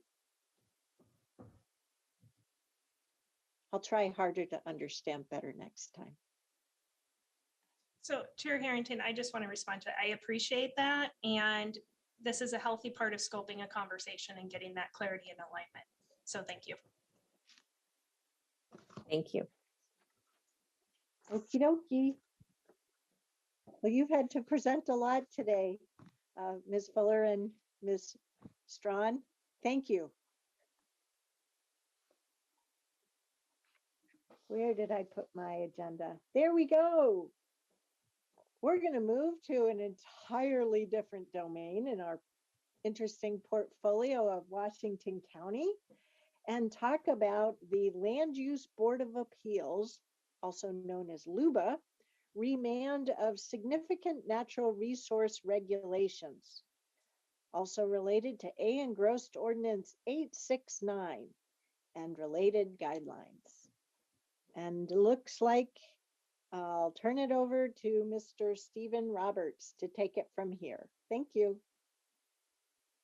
I'll try harder to understand better next time. So Chair Harrington, I just want to respond to, I appreciate that. And this is a healthy part of scoping a conversation and getting that clarity and alignment. So thank you. Thank you. Okie dokie. Well, you've had to present a lot today, Ms. Fuller and Ms. Strawn. Thank you. Where did I put my agenda? There we go. We're going to move to an entirely different domain in our interesting portfolio of Washington County and talk about the Land Use Board of Appeals, also known as LUBA, remand of significant natural resource regulations, also related to A-Engrossed Ordinance 869 and related guidelines. And looks like I'll turn it over to Mr. Stephen Roberts to take it from here. Thank you.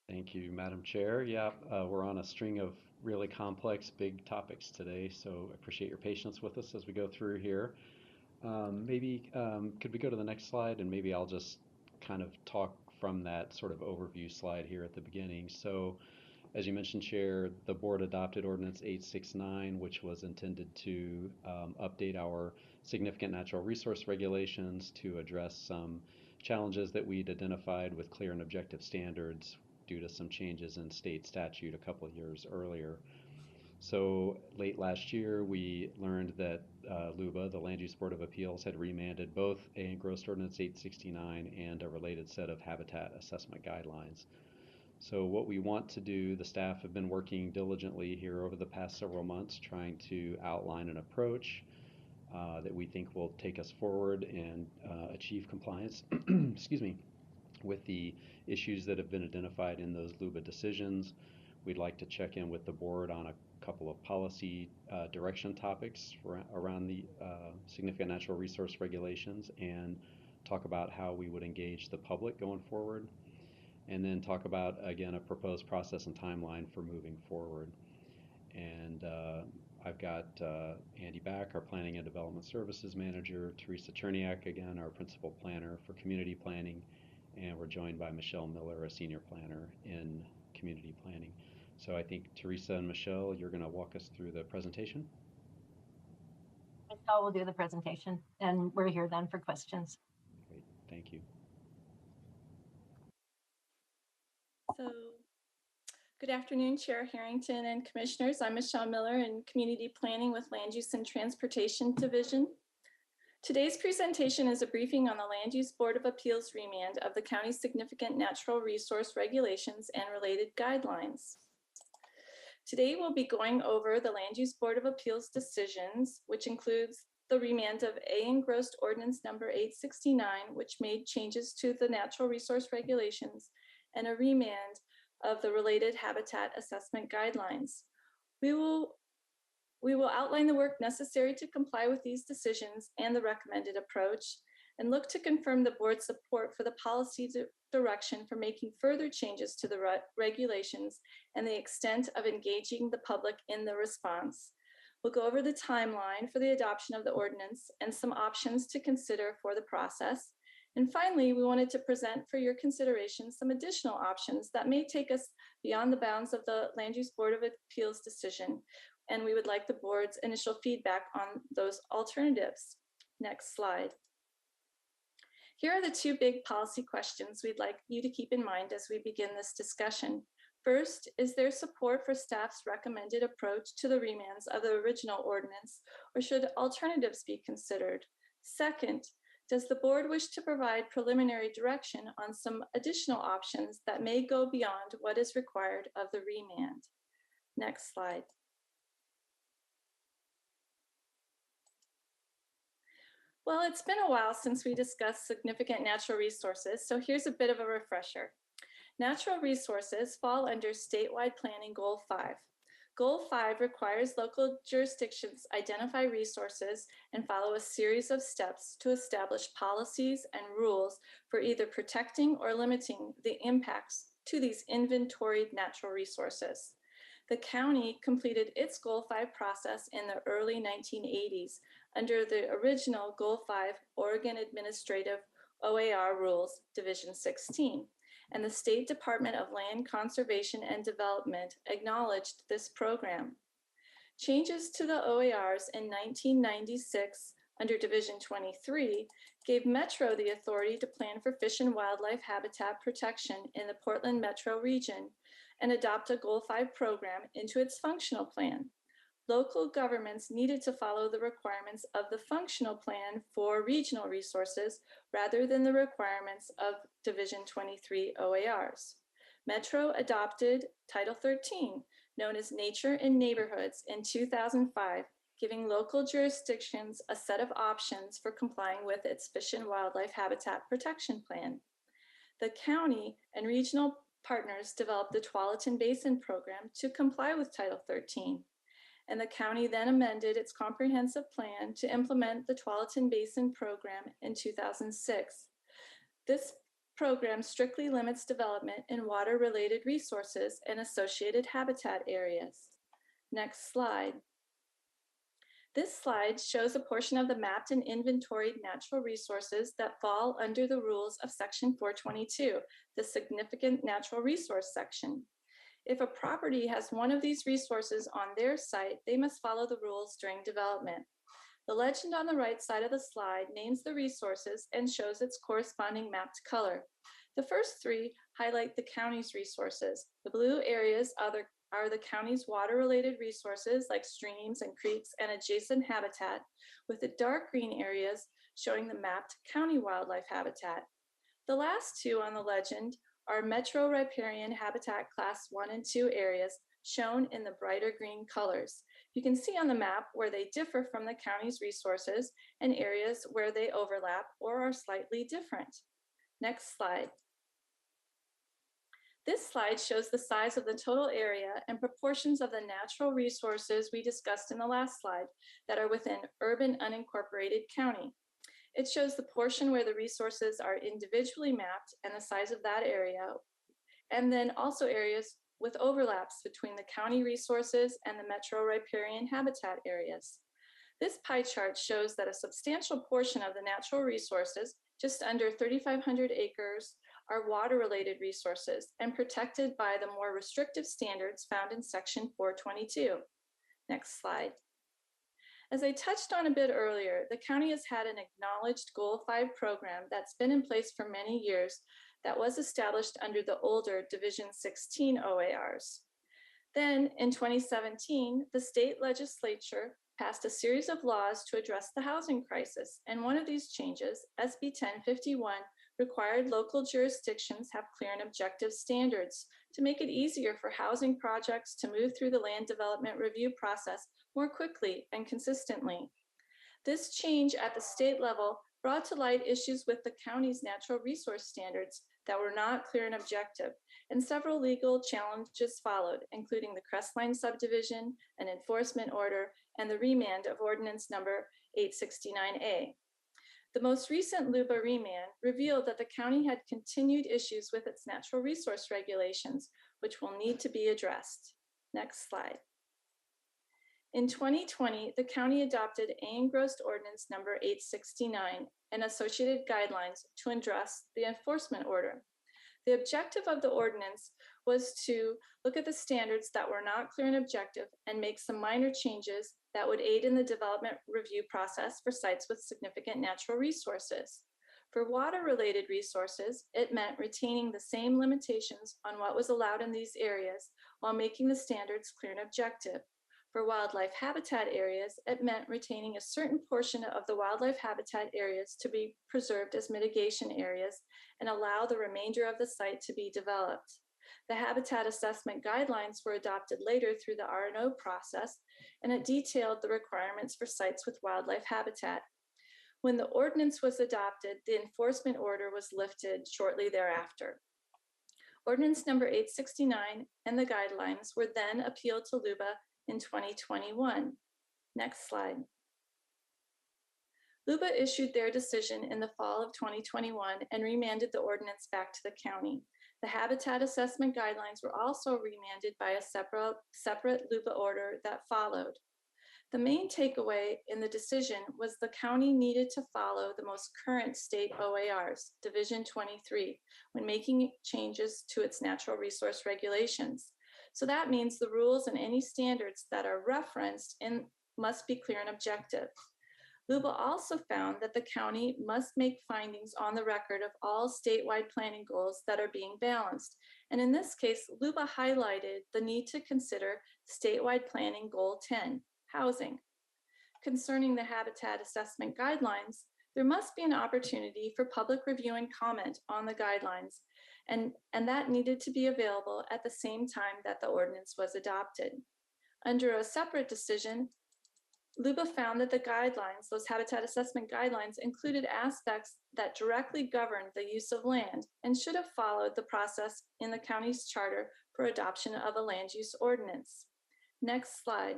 Thank you, Madam Chair. Yeah, we're on a string of really complex, big topics today, so appreciate your patience with us as we go through here. Could we go to the next slide, and maybe I'll just kind of talk from that sort of overview slide here at the beginning. So, as you mentioned, Chair, the board adopted Ordinance 869, which was intended to update our significant natural resource regulations to address some challenges that we'd identified with clear and objective standards due to some changes in state statute a couple of years earlier. So late last year, we learned that LUBA, the Land Use Board of Appeals, had remanded both A-Engrossed Ordinance 869 and a related set of habitat assessment guidelines. So what we want to do, the staff have been working diligently here over the past several months trying to outline an approach that we think will take us forward and achieve compliance, excuse me, with the issues that have been identified in those LUBA decisions. We'd like to check in with the board on a couple of policy direction topics around the significant natural resource regulations and talk about how we would engage the public going forward. And then talk about, again, a proposed process and timeline for moving forward. And I've got Andy Back, our Planning and Development Services Manager, Teresa Cherniak, again, our Principal Planner for Community Planning, and we're joined by Michelle Miller, a Senior Planner in Community Planning. So I think Teresa and Michelle, you're going to walk us through the presentation. Michelle will do the presentation, and we're here then for questions. Great, thank you. So, good afternoon, Chair Harrington and Commissioners. I'm Michelle Miller in Community Planning with Land Use and Transportation Division. Today's presentation is a briefing on the Land Use Board of Appeals remand of the county's significant natural resource regulations and related guidelines. Today, we'll be going over the Land Use Board of Appeals decisions, which includes the remand of A-Engrossed Ordinance number 869, which made changes to the natural resource regulations, and a remand of the related habitat assessment guidelines. We will outline the work necessary to comply with these decisions and the recommended approach, and look to confirm the board's support for the policy direction for making further changes to the regulations and the extent of engaging the public in the response. We'll go over the timeline for the adoption of the ordinance and some options to consider for the process. And finally, we wanted to present for your consideration some additional options that may take us beyond the bounds of the Land Use Board of Appeals decision. And we would like the board's initial feedback on those alternatives. Next slide. Here are the two big policy questions we'd like you to keep in mind as we begin this discussion. First, is there support for staff's recommended approach to the remands of the original ordinance, or should alternatives be considered? Second, does the board wish to provide preliminary direction on some additional options that may go beyond what is required of the remand? Next slide. Well, it's been a while since we discussed significant natural resources, so here's a bit of a refresher. Natural resources fall under statewide planning Goal 5. Goal 5 requires local jurisdictions identify resources and follow a series of steps to establish policies and rules for either protecting or limiting the impacts to these inventoried natural resources. The county completed its Goal 5 process in the early 1980s under the original Goal 5 Oregon Administrative OAR Rules, Division 16. And the State Department of Land Conservation and Development acknowledged this program. Changes to the OARs in 1996 under Division 23 gave Metro the authority to plan for fish and wildlife habitat protection in the Portland Metro region and adopt a Goal 5 program into its functional plan. Local governments needed to follow the requirements of the functional plan for regional resources rather than the requirements of Division 23 OARs. Metro adopted Title 13, known as Nature in Neighborhoods, in 2005, giving local jurisdictions a set of options for complying with its Fish and Wildlife Habitat Protection Plan. The county and regional partners developed the Tualatin Basin Program to comply with Title 13. And the county then amended its comprehensive plan to implement the Tualatin Basin Program in 2006. This program strictly limits development in water-related resources and associated habitat areas. Next slide. This slide shows a portion of the mapped and inventoried natural resources that fall under the rules of Section 422, the Significant Natural Resource section. If a property has one of these resources on their site, they must follow the rules during development. The legend on the right side of the slide names the resources and shows its corresponding mapped color. The first three highlight the county's resources. The blue areas are the county's water-related resources like streams and creeks and adjacent habitat, with the dark green areas showing the mapped county wildlife habitat. The last two on the legend are metro riparian habitat class 1 and 2 areas shown in the brighter green colors. You can see on the map where they differ from the county's resources and areas where they overlap or are slightly different. Next slide. This slide shows the size of the total area and proportions of the natural resources we discussed in the last slide that are within urban unincorporated county. It shows the portion where the resources are individually mapped and the size of that area, and then also areas with overlaps between the county resources and the metro riparian habitat areas. This pie chart shows that a substantial portion of the natural resources, just under 3,500 acres, are water-related resources and protected by the more restrictive standards found in Section 422. Next slide. As I touched on a bit earlier, the county has had an acknowledged Goal 5 program that's been in place for many years that was established under the older Division 16 OARs. Then in 2017, the state legislature passed a series of laws to address the housing crisis. And one of these changes, SB 1051, required local jurisdictions have clear and objective standards to make it easier for housing projects to move through the land development review process more quickly and consistently. This change at the state level brought to light issues with the county's natural resource standards that were not clear and objective, and several legal challenges followed, including the Crestline subdivision, an enforcement order, and the remand of Ordinance number 869A. The most recent LUBA remand revealed that the county had continued issues with its natural resource regulations, which will need to be addressed. Next slide. In 2020, the county adopted A-Engrossed Ordinance number 869 and associated guidelines to address the enforcement order. The objective of the ordinance was to look at the standards that were not clear and objective and make some minor changes that would aid in the development review process for sites with significant natural resources. For water-related resources, it meant retaining the same limitations on what was allowed in these areas while making the standards clear and objective. For wildlife habitat areas, it meant retaining a certain portion of the wildlife habitat areas to be preserved as mitigation areas and allow the remainder of the site to be developed. The habitat assessment guidelines were adopted later through the R&O process, and it detailed the requirements for sites with wildlife habitat. When the ordinance was adopted, the enforcement order was lifted shortly thereafter. Ordinance number 869 and the guidelines were then appealed to LUBA in 2021. Next slide. LUBA issued their decision in the fall of 2021 and remanded the ordinance back to the county. The habitat assessment guidelines were also remanded by a separate LUBA order that followed. The main takeaway in the decision was the county needed to follow the most current state OARs, Division 23, when making changes to its natural resource regulations. So that means the rules and any standards that are referenced in must be clear and objective. LUBA also found that the county must make findings on the record of all statewide planning goals that are being balanced. And in this case, LUBA highlighted the need to consider statewide planning goal 10, housing. Concerning the habitat assessment guidelines, there must be an opportunity for public review and comment on the guidelines, and that needed to be available at the same time that the ordinance was adopted. Under a separate decision, LUBA found that the guidelines, those habitat assessment guidelines, included aspects that directly governed the use of land and should have followed the process in the county's charter for adoption of a land use ordinance. Next slide.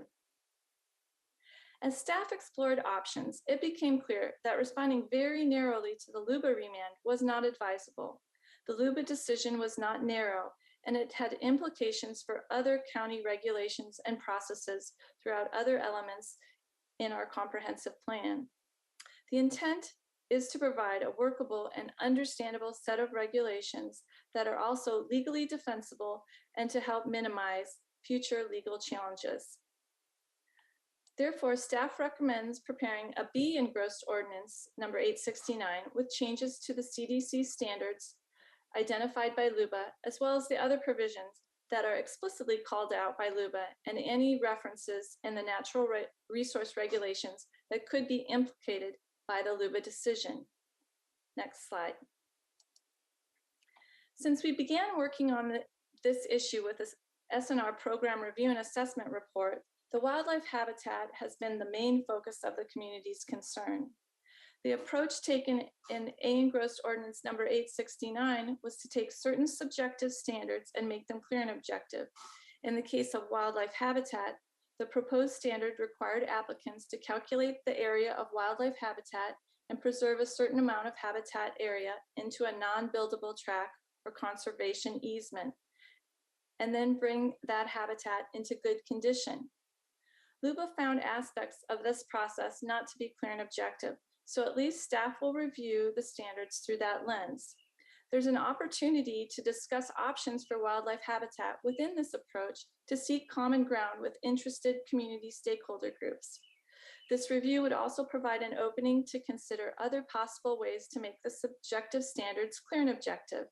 As staff explored options, it became clear that responding very narrowly to the LUBA remand was not advisable. The LUBA decision was not narrow, and it had implications for other county regulations and processes throughout other elements in our comprehensive plan. The intent is to provide a workable and understandable set of regulations that are also legally defensible and to help minimize future legal challenges. Therefore, staff recommends preparing a B-Engrossed Ordinance number 869 with changes to the CDC standards identified by LUBA, as well as the other provisions that are explicitly called out by LUBA and any references in the natural resource regulations that could be implicated by the LUBA decision. Next slide. Since we began working on this issue with this SNR program review and assessment report, the wildlife habitat has been the main focus of the community's concern. The approach taken in A-Engrossed Ordinance number 869 was to take certain subjective standards and make them clear and objective. In the case of wildlife habitat, the proposed standard required applicants to calculate the area of wildlife habitat and preserve a certain amount of habitat area into a non-buildable tract or conservation easement, and then bring that habitat into good condition. LUBA found aspects of this process not to be clear and objective, so at least staff will review the standards through that lens. There's an opportunity to discuss options for wildlife habitat within this approach to seek common ground with interested community stakeholder groups. This review would also provide an opening to consider other possible ways to make the subjective standards clear and objective.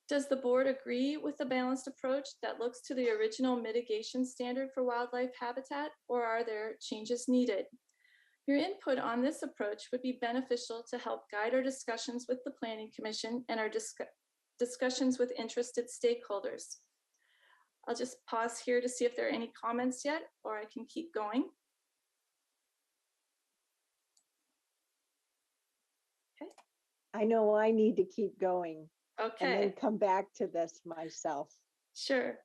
Does the board agree with the balanced approach that looks to the original mitigation standard for wildlife habitat, or are there changes needed? Your input on this approach would be beneficial to help guide our discussions with the Planning Commission and our discussions with interested stakeholders. I'll just pause here to see if there are any comments yet, or I can keep going. Okay. I know I need to keep going. Okay. And then come back to this myself. Sure.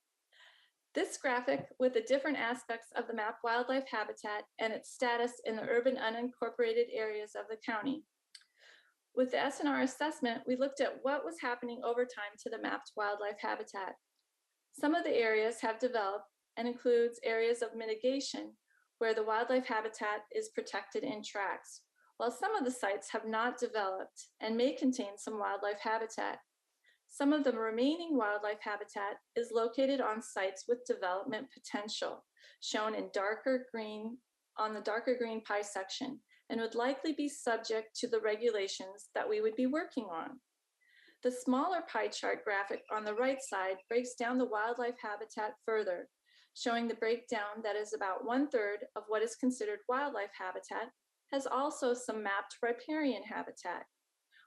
This graphic with the different aspects of the map wildlife habitat and its status in the urban unincorporated areas of the county. With the SNR assessment, we looked at what was happening over time to the mapped wildlife habitat. Some of the areas have developed and includes areas of mitigation where the wildlife habitat is protected in tracts, while some of the sites have not developed and may contain some wildlife habitat. Some of the remaining wildlife habitat is located on sites with development potential, shown in darker green on the darker green pie section, and would likely be subject to the regulations that we would be working on. The smaller pie chart graphic on the right side breaks down the wildlife habitat further, showing the breakdown that is about 1/3 of what is considered wildlife habitat has also some mapped riparian habitat.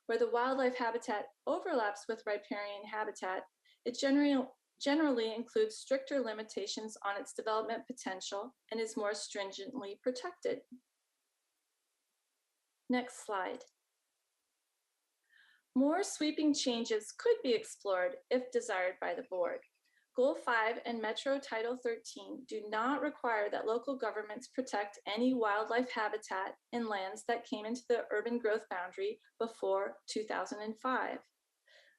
Where the wildlife habitat overlaps with riparian habitat, it generally includes stricter limitations on its development potential and is more stringently protected. Next slide. More sweeping changes could be explored if desired by the board. Goal 5 and Metro Title 13 do not require that local governments protect any wildlife habitat in lands that came into the urban growth boundary before 2005.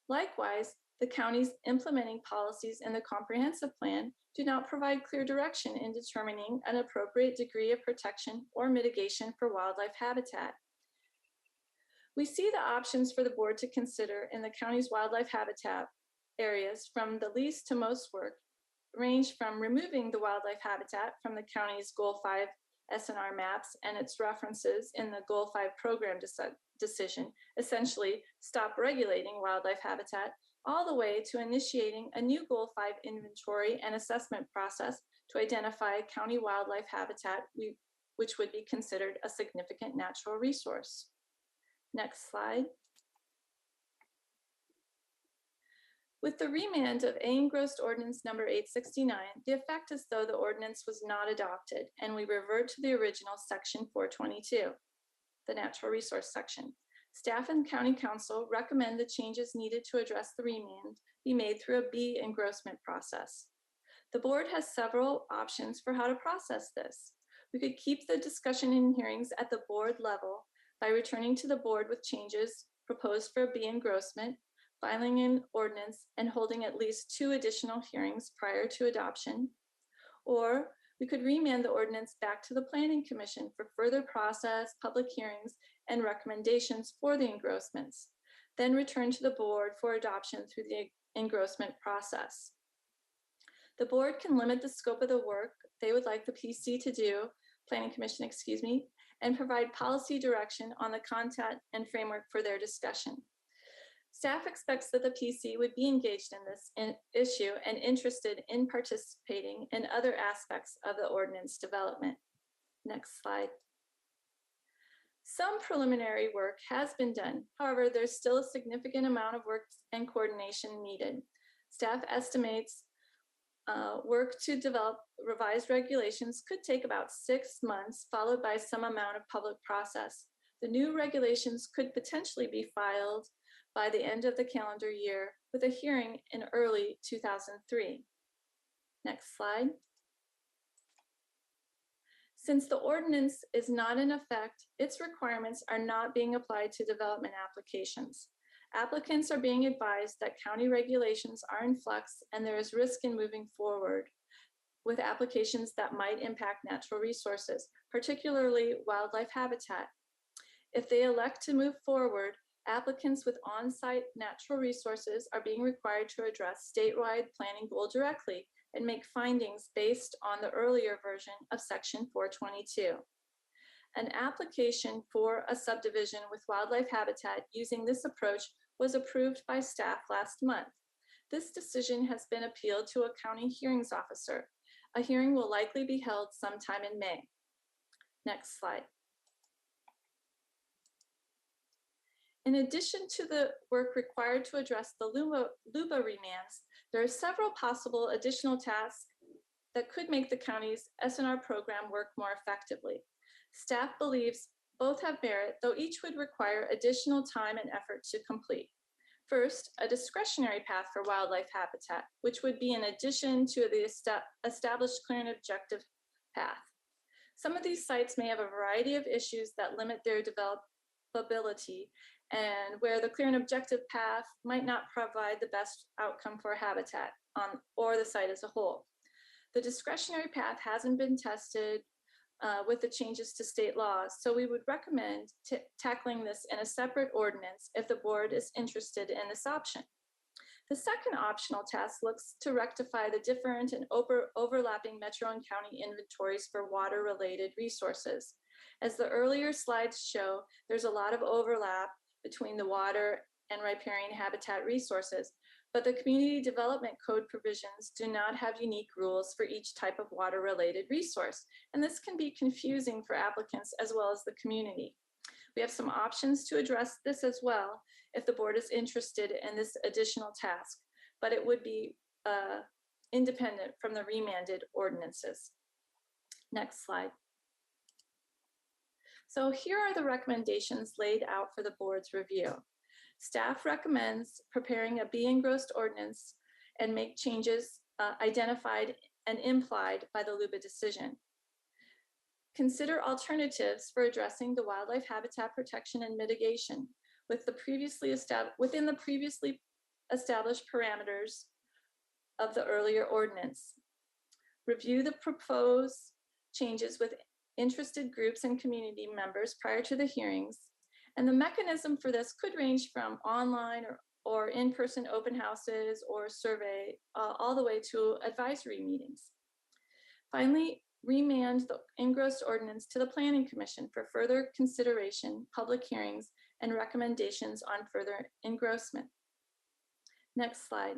Likewise, the county's implementing policies in the comprehensive plan do not provide clear direction in determining an appropriate degree of protection or mitigation for wildlife habitat. We see the options for the board to consider in the county's wildlife habitat areas from the least to most work range from removing the wildlife habitat from the county's Goal 5 SNR maps and its references in the Goal 5 program decision, essentially stop regulating wildlife habitat, all the way to initiating a new Goal 5 inventory and assessment process to identify county wildlife habitat which would be considered a significant natural resource. Next slide. With the remand of A-Engrossed Ordinance number 869, the effect is though the ordinance was not adopted, and we revert to the original section 422, the natural resource section. Staff and County Council recommend the changes needed to address the remand be made through a B-engrossment process. The board has several options for how to process this. We could keep the discussion and hearings at the board level by returning to the board with changes proposed for B-engrossment, filing an ordinance, and holding at least 2 additional hearings prior to adoption. Or we could remand the ordinance back to the Planning Commission for further process, public hearings, and recommendations for the engrossments, then return to the board for adoption through the engrossment process. The board can limit the scope of the work they would like the PC to do Planning Commission, excuse me, and provide policy direction on the content and framework for their discussion. Staff expects that the PC would be engaged in this issue and interested in participating in other aspects of the ordinance development. Next slide. Some preliminary work has been done. However, there's still a significant amount of work and coordination needed. Staff estimates work to develop revised regulations could take about 6 months, followed by some amount of public process. The new regulations could potentially be filed by the end of the calendar year with a hearing in early 2003. Next slide. Since the ordinance is not in effect, its requirements are not being applied to development applications. Applicants are being advised that county regulations are in flux and there is risk in moving forward with applications that might impact natural resources, particularly wildlife habitat. If they elect to move forward, applicants with on-site natural resources are being required to address statewide planning goal directly and make findings based on the earlier version of Section 422. An application for a subdivision with wildlife habitat using this approach was approved by staff last month. This decision has been appealed to a county hearings officer. A hearing will likely be held sometime in May. Next slide. In addition to the work required to address the LUBA remands, there are several possible additional tasks that could make the county's S&R program work more effectively. Staff believes both have merit, though each would require additional time and effort to complete. First, a discretionary path for wildlife habitat, which would be in addition to the established clear and objective path. Some of these sites may have a variety of issues that limit their developability, and where the clear and objective path might not provide the best outcome for habitat or the site as a whole. The discretionary path hasn't been tested with the changes to state laws, so we would recommend tackling this in a separate ordinance if the board is interested in this option. The second optional task looks to rectify the different and overlapping metro and county inventories for water-related resources. As the earlier slides show, there's a lot of overlap between the water and riparian habitat resources, but the Community Development Code provisions do not have unique rules for each type of water-related resource, and this can be confusing for applicants as well as the community. We have some options to address this as well if the board is interested in this additional task, but it would be independent from the remanded ordinances. Next slide. So here are the recommendations laid out for the board's review. Staff recommends preparing a B-Engrossed ordinance and make changes identified and implied by the LUBA decision. Consider alternatives for addressing the wildlife habitat protection and mitigation within the previously established parameters of the earlier ordinance. Review the proposed changes with interested groups and community members prior to the hearings. And the mechanism for this could range from online or in-person open houses or survey, all the way to advisory meetings. Finally, remand the engrossed ordinance to the Planning Commission for further consideration, public hearings, and recommendations on further engrossment. Next slide.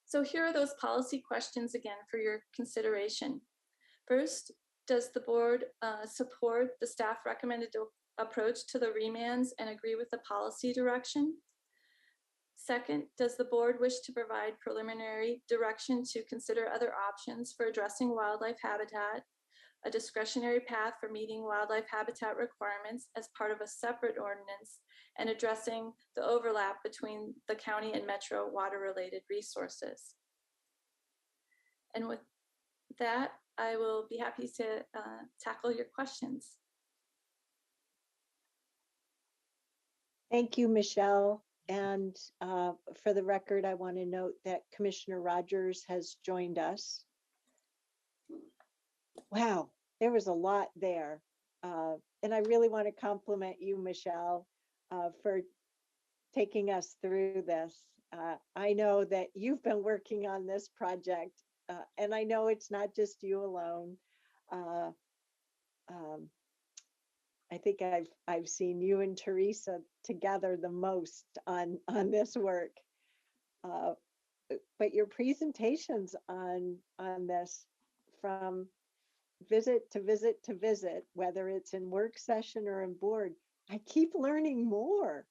So here are those policy questions again for your consideration. First, does the board support the staff recommended approach to the remands and agree with the policy direction? Second, does the board wish to provide preliminary direction to consider other options for addressing wildlife habitat, a discretionary path for meeting wildlife habitat requirements as part of a separate ordinance, and addressing the overlap between the county and metro water-related resources? And with that, I will be happy to tackle your questions. Thank you, Michelle. And for the record, I want to note that Commissioner Rogers has joined us. Wow, there was a lot there. And I really want to compliment you, Michelle, for taking us through this. I know that you've been working on this project, and I know it's not just you alone. Uh, um, I think I've seen you and Teresa together the most on this work. But your presentations on this, from visit to visit to visit, whether it's in work session or in board, I keep learning more.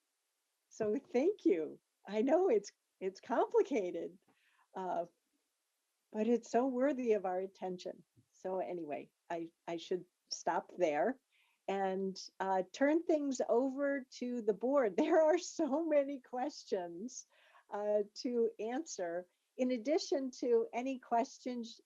So thank you. I know it's complicated, uh, but it's so worthy of our attention. So anyway, I should stop there and turn things over to the board. There are so many questions to answer, in addition to any questions,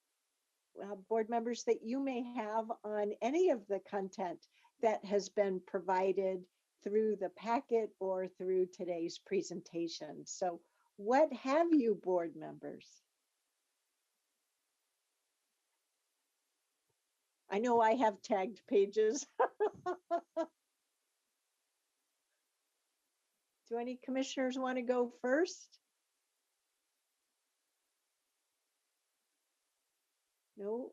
board members, that you may have on any of the content that has been provided through the packet or through today's presentation. So what have you, board members? I know I have tagged pages. Do any commissioners want to go first? No.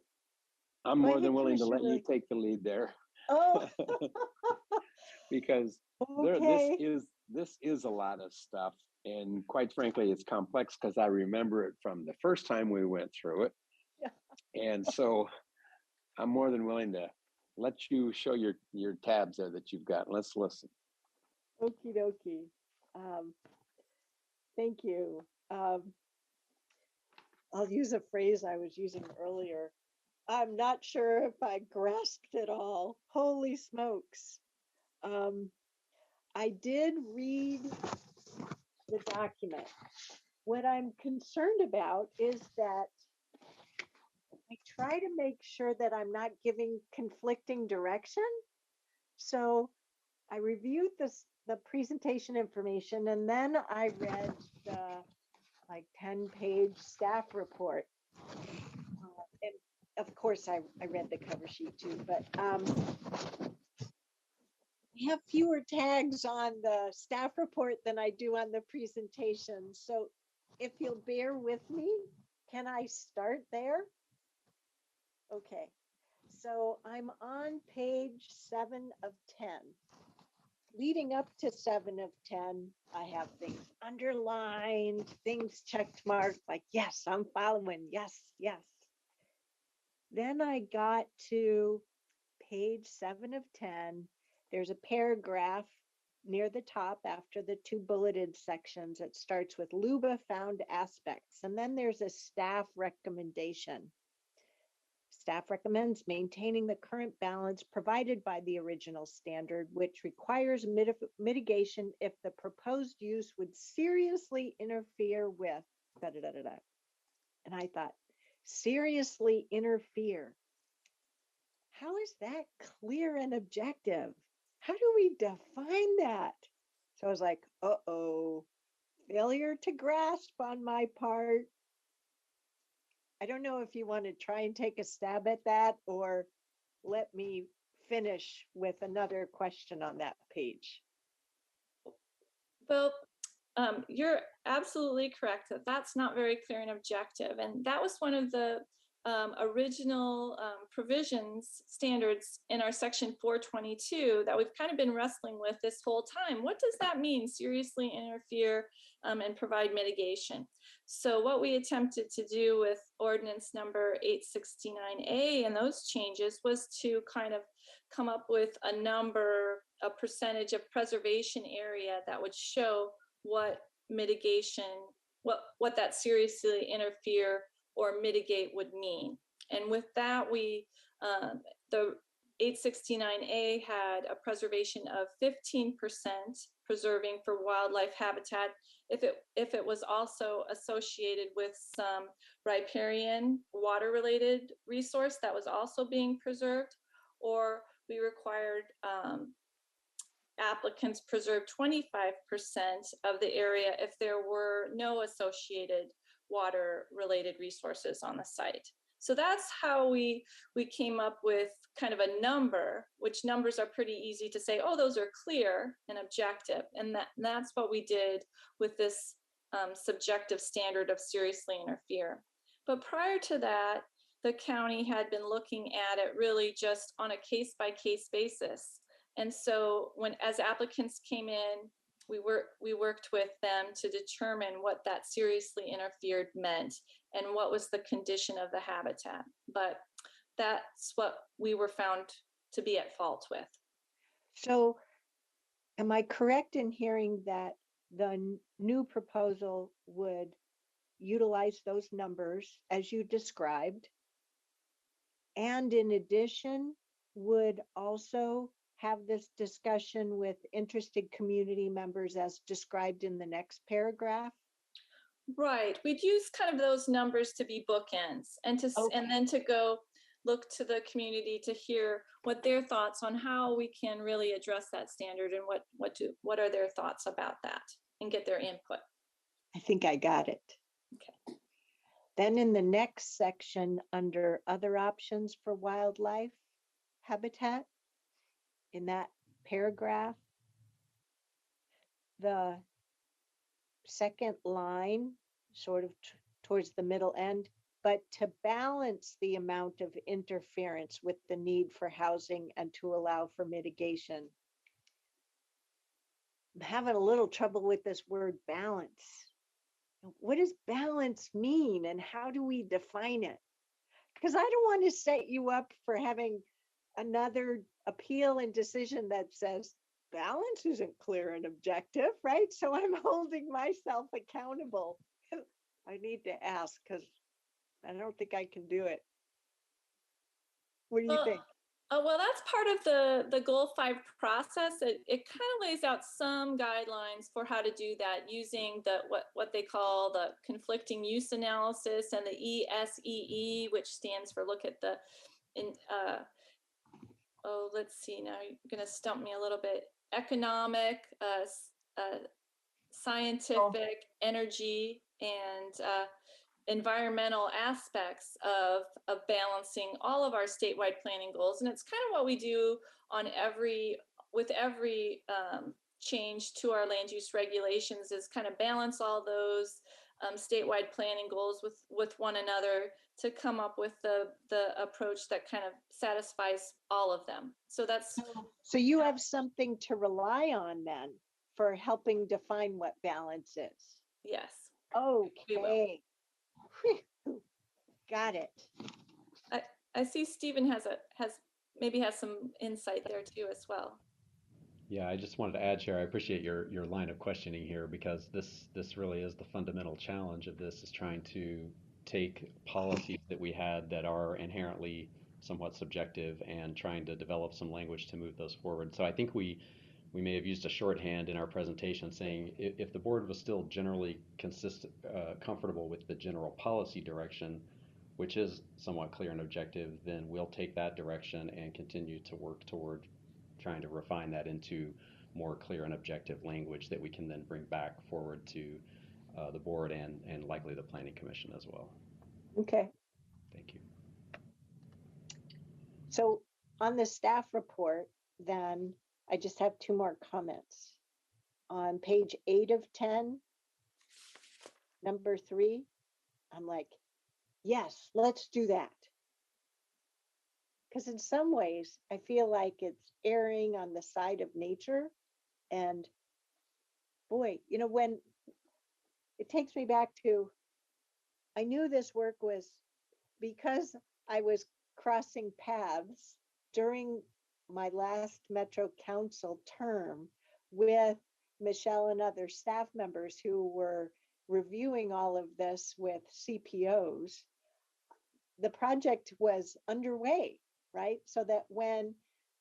I'm Go more ahead, than willing to Commissioner let you Willie. take the lead there. Oh, Because okay. this is a lot of stuff, and quite frankly, it's complex because I remember it from the first time we went through it, and so I'm more than willing to let you show your tabs there that you've got. Let's listen. Okie dokie. Thank you. I'll use a phrase I was using earlier. I'm not sure if I grasped it all. Holy smokes. I did read the document. What I'm concerned about is that I try to make sure that I'm not giving conflicting direction. So I reviewed the presentation information, and then I read the like 10-page staff report. And of course I read the cover sheet too, but I have fewer tags on the staff report than I do on the presentation. So if you'll bear with me, can I start there? Okay, so I'm on page 7 of 10. Leading up to 7 of 10, I have things underlined, things checked marked, like, yes, I'm following, yes, yes. Then I got to page 7 of 10. There's a paragraph near the top after the 2 bulleted sections. It starts with LUBA found aspects, and then there's a staff recommendation. Staff recommends maintaining the current balance provided by the original standard, which requires mitigation if the proposed use would seriously interfere with da, da, da, da, da. And I thought, seriously interfere. How is that clear and objective? How do we define that? So I was like, uh-oh, failure to grasp on my part. I don't know if you want to try and take a stab at that, or let me finish with another question on that page. Well, you're absolutely correct that that's not very clear and objective. And that was one of the original provisions standards in our section 422 that we've kind of been wrestling with this whole time. What does that mean, seriously interfere and provide mitigation? So what we attempted to do with ordinance number 869A and those changes was to kind of come up with a number, a percentage of preservation area that would show what mitigation, what that seriously interfere or mitigate would mean. And with that, we, the 869A had a preservation of 15% preserving for wildlife habitat if it was also associated with some riparian water-related resource that was also being preserved, or we required applicants preserve 25% of the area if there were no associated water-related resources on the site. So that's how we came up with kind of a number, which numbers are pretty easy to say, oh, those are clear and objective. And that's what we did with this subjective standard of seriously interfere. But prior to that, the county had been looking at it really just on a case-by-case basis. And so as applicants came in, we worked with them to determine what that seriously interfered meant and what was the condition of the habitat. But that's what we were found to be at fault with. So am I correct in hearing that the new proposal would utilize those numbers as you described, and in addition would also have this discussion with interested community members as described in the next paragraph? Right. We'd use kind of those numbers to be bookends and and then to go look to the community to hear what their thoughts on how we can really address that standard and what are their thoughts about that and get their input. I think I got it. Okay. Then in the next section under other options for wildlife habitat, in that paragraph, the second line, sort of towards the middle end, but to balance the amount of interference with the need for housing and to allow for mitigation. I'm having a little trouble with this word balance. What does balance mean and how do we define it? Because I don't want to set you up for having another appeal and decision that says balance isn't clear and objective, right? So I'm holding myself accountable. I need to ask because I don't think I can do it. What do you think? Well, that's part of the Goal 5 process. It kind of lays out some guidelines for how to do that using what they call the conflicting use analysis and the ESEE, which stands for look at the let's see, now you're going to stump me a little bit. Economic, scientific, energy, and environmental aspects of balancing all of our statewide planning goals. And it's kind of what we do on with every change to our land use regulations is kind of balance all those statewide planning goals with one another to come up with the approach that kind of satisfies all of them. So that's so you have something to rely on then for helping define what balance is. Yes. Okay. Got it. I see Stephen has some insight there too as well. Yeah, I just wanted to add, Chair, I appreciate your line of questioning here because this really is the fundamental challenge of this is trying to take policies that we had that are inherently somewhat subjective and trying to develop some language to move those forward. So I think we may have used a shorthand in our presentation saying if the board was still generally comfortable with the general policy direction, which is somewhat clear and objective, then we'll take that direction and continue to work toward trying to refine that into more clear and objective language that we can then bring back forward to the board and likely the Planning Commission as well. Okay. Thank you. So on the staff report, then I just have two more comments. On page 8 of 10, number 3, I'm like, yes, let's do that. Because in some ways, I feel like it's erring on the side of nature. And boy, when it takes me back to, I knew this work was because I was crossing paths during my last Metro Council term with Michelle and other staff members who were reviewing all of this with CPOs. The project was underway, right? So that when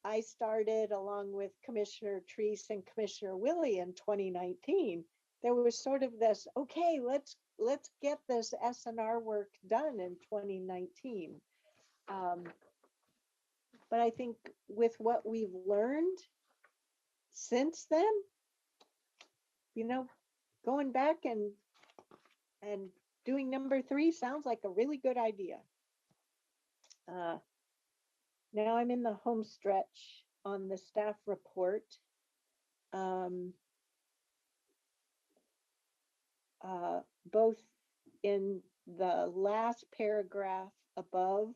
I started along with Commissioner Treese and Commissioner Willie in 2019, there was sort of this, okay, let's get this S&R work done in 2019. But I think with what we've learned since then, going back and doing number 3 sounds like a really good idea. Now I'm in the home stretch on the staff report. Both in the last paragraph above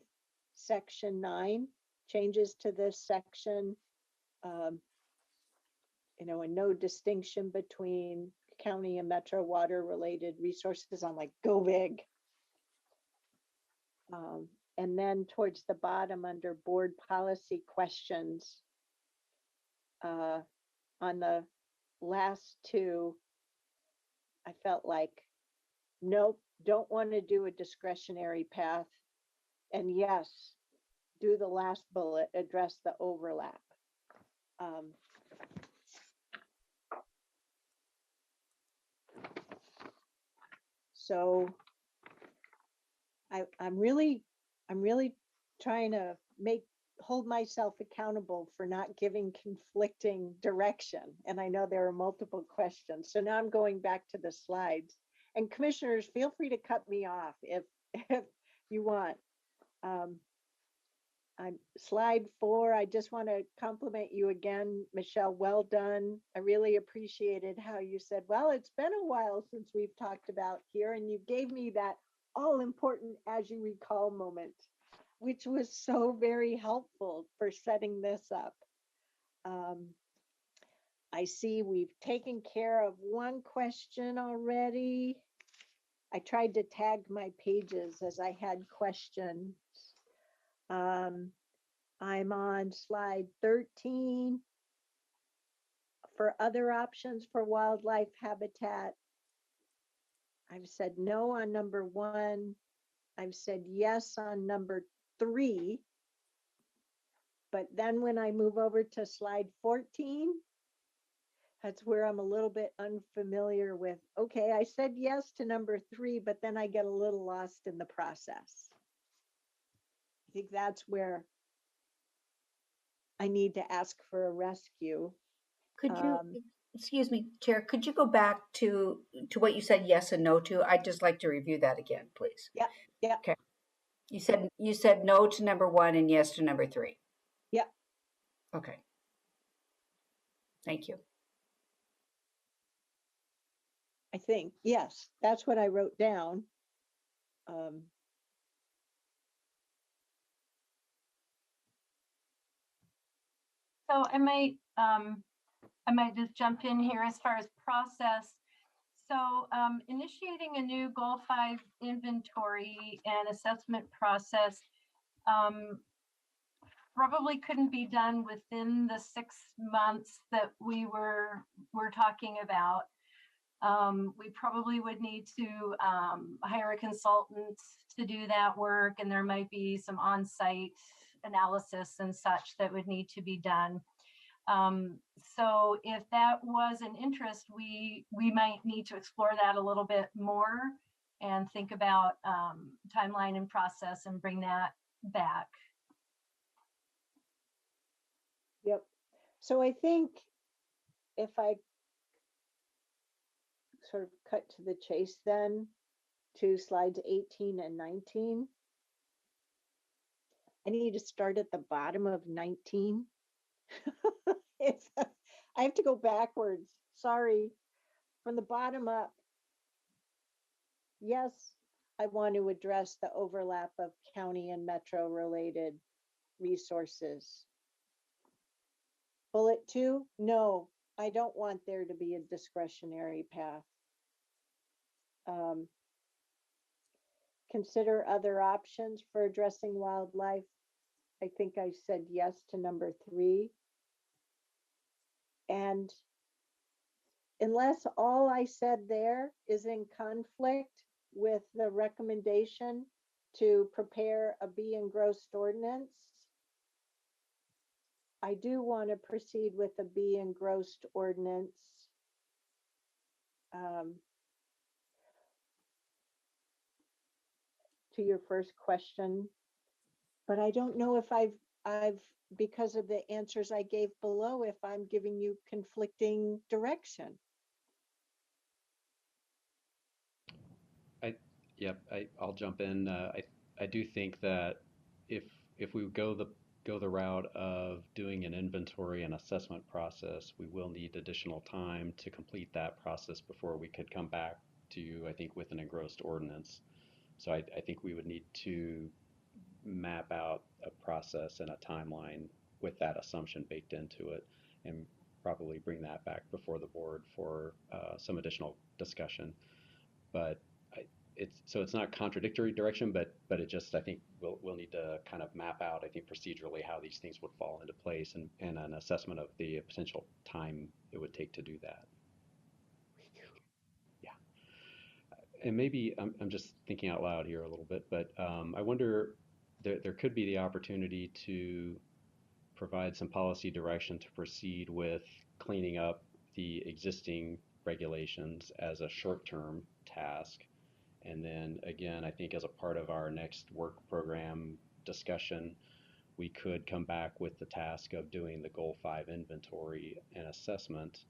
section 9, changes to this section, and no distinction between county and metro water related resources. I'm like, go big. And then towards the bottom under board policy questions, on the last two, I felt like, nope, don't want to do a discretionary path. And yes, do the last bullet, address the overlap. So I'm really trying to hold myself accountable for not giving conflicting direction. And I know there are multiple questions. So now I'm going back to the slides. And commissioners, feel free to cut me off if you want. On slide 4, I just want to compliment you again, Michelle. Well done. I really appreciated how you said, well, it's been a while since we've talked about here, and you gave me that all important as you recall moment, which was so very helpful for setting this up. I see we've taken care of one question already. I tried to tag my pages as I had questions. I'm on slide 13. For other options for wildlife habitat, I've said no on number 1. I've said yes on number 3. But then when I move over to slide 14, that's where I'm a little bit unfamiliar with, okay, I said yes to number 3, but then I get a little lost in the process. I think that's where I need to ask for a rescue. Could you, excuse me, Chair, could you go back to what you said yes and no to? I'd just like to review that again, please. Yeah. Okay. You said no to number 1 and yes to number 3. Yeah. Okay. Thank you. I think, yes, that's what I wrote down. So I might just jump in here as far as process. So initiating a new Goal 5 inventory and assessment process probably couldn't be done within the 6 months that we were talking about. We probably would need to hire a consultant to do that work, and there might be some on-site analysis and such that would need to be done. So if that was an interest, we might need to explore that a little bit more and think about timeline and process and bring that back. Yep. So I think if I sort of cut to the chase then to slides 18 and 19, I need to start at the bottom of 19. I have to go backwards. Sorry. From the bottom up. Yes, I want to address the overlap of county and metro related resources. Bullet 2, no, I don't want there to be a discretionary path. Consider other options for addressing wildlife. I think I said yes to number 3. And unless all I said there is in conflict with the recommendation to prepare a B-Engrossed ordinance, I do want to proceed with a B-Engrossed ordinance. To your first question, but I don't know if I've because of the answers I gave below, if I'm giving you conflicting direction. I'll jump in. I do think that if we go the route of doing an inventory and assessment process, we will need additional time to complete that process before we could come back to you, I think, with an engrossed ordinance. So I think we would need to map out a process and a timeline with that assumption baked into it, and probably bring that back before the board for some additional discussion. But it's not contradictory direction, but it just, I think we'll need to kind of map out, I think, procedurally how these things would fall into place, and an assessment of the potential time it would take to do that. Yeah. And maybe I'm just thinking out loud here a little bit, but I wonder, there could be the opportunity to provide some policy direction to proceed with cleaning up the existing regulations as a short-term task. And then again, I think as a part of our next work program discussion, we could come back with the task of doing the Goal 5 inventory and assessment.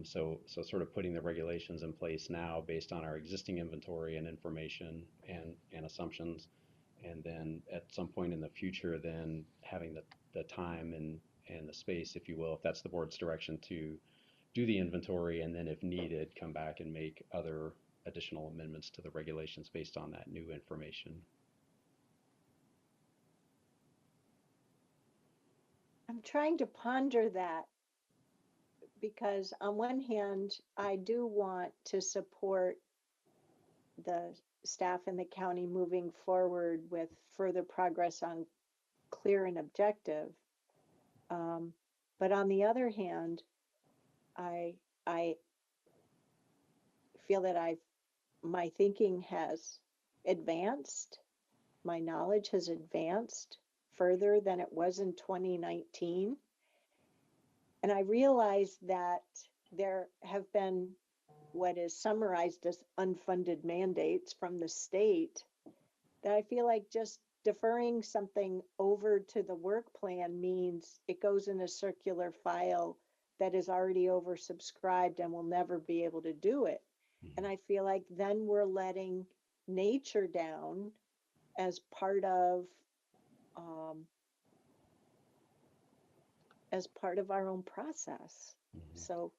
So sort of putting the regulations in place now based on our existing inventory and information and assumptions. And then at some point in the future, then having the time and the space, if you will, if that's the board's direction, to do the inventory, and then if needed, come back and make other additional amendments to the regulations based on that new information. I'm trying to ponder that, because on one hand, I do want to support the staff in the county moving forward with further progress on clear and objective. But on the other hand, I feel that my thinking has advanced, my knowledge has advanced further than it was in 2019. And I realize that there have been what is summarized as unfunded mandates from the state, that I feel like just deferring something over to the work plan means it goes in a circular file that is already oversubscribed and will never be able to do it. And I feel like then we're letting nature down as part of our own process. So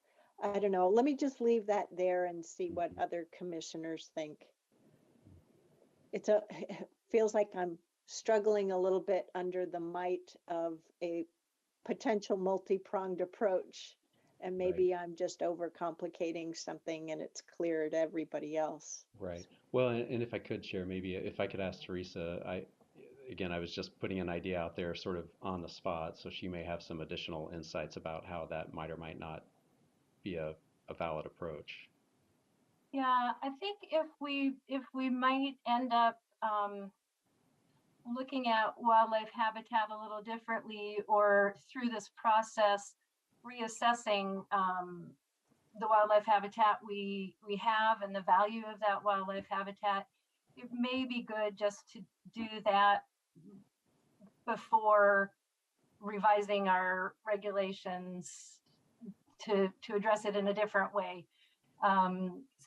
I don't know. Let me just leave that there and see what other commissioners think. It feels like I'm struggling a little bit under the might of a potential multi-pronged approach. And maybe I'm just overcomplicating something and it's clear to everybody else. Right. Well, and if I could share, maybe if I could ask Teresa, I was just putting an idea out there sort of on the spot, so she may have some additional insights about how that might or might not be a valid approach. Yeah, I think if we might end up looking at wildlife habitat a little differently, or through this process reassessing the wildlife habitat we have and the value of that wildlife habitat, it may be good just to do that before revising our regulations to address it in a different way.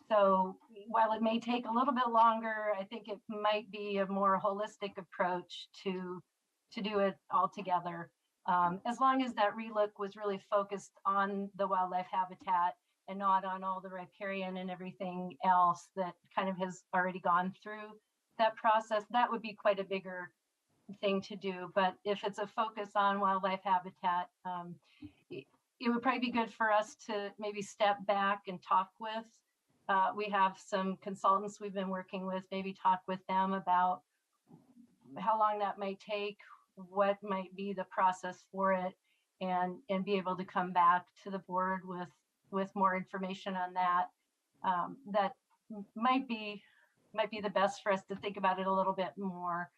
So while it may take a little bit longer, I think it might be a more holistic approach to do it all together. As long as that relook was really focused on the wildlife habitat and not on all the riparian and everything else that kind of has already gone through that process, that would be quite a bigger thing to do. But if it's a focus on wildlife habitat, it would probably be good for us to maybe step back and talk with. We have some consultants we've been working with, maybe talk with them about how long that might take, what might be the process for it, and be able to come back to the board with more information on that. That might be the best for us to think about it a little bit more,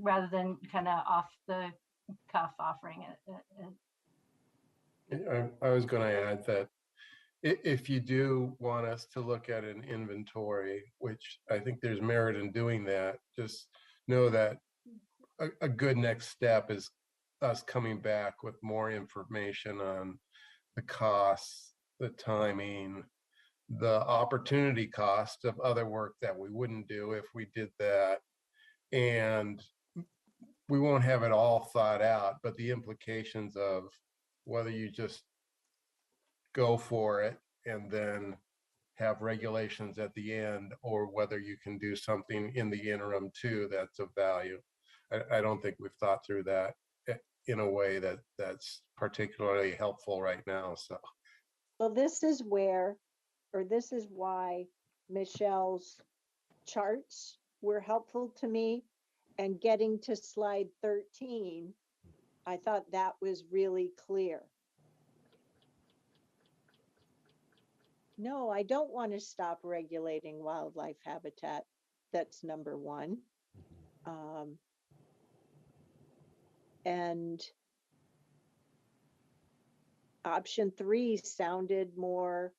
rather than kind of off the cuff offering it. I was going to add that if you do want us to look at an inventory, which I think there's merit in doing that, just know that a good next step is us coming back with more information on the costs, the timing, the opportunity cost of other work that we wouldn't do if we did that. And we won't have it all thought out, but the implications of whether you just go for it and then have regulations at the end, or whether you can do something in the interim too that's of value. I don't think we've thought through that in a way that's particularly helpful right now. So, Well, this is why Michelle's charts were helpful to me. And getting to slide 13, I thought that was really clear. No, I don't want to stop regulating wildlife habitat. That's number one. And option 3 sounded more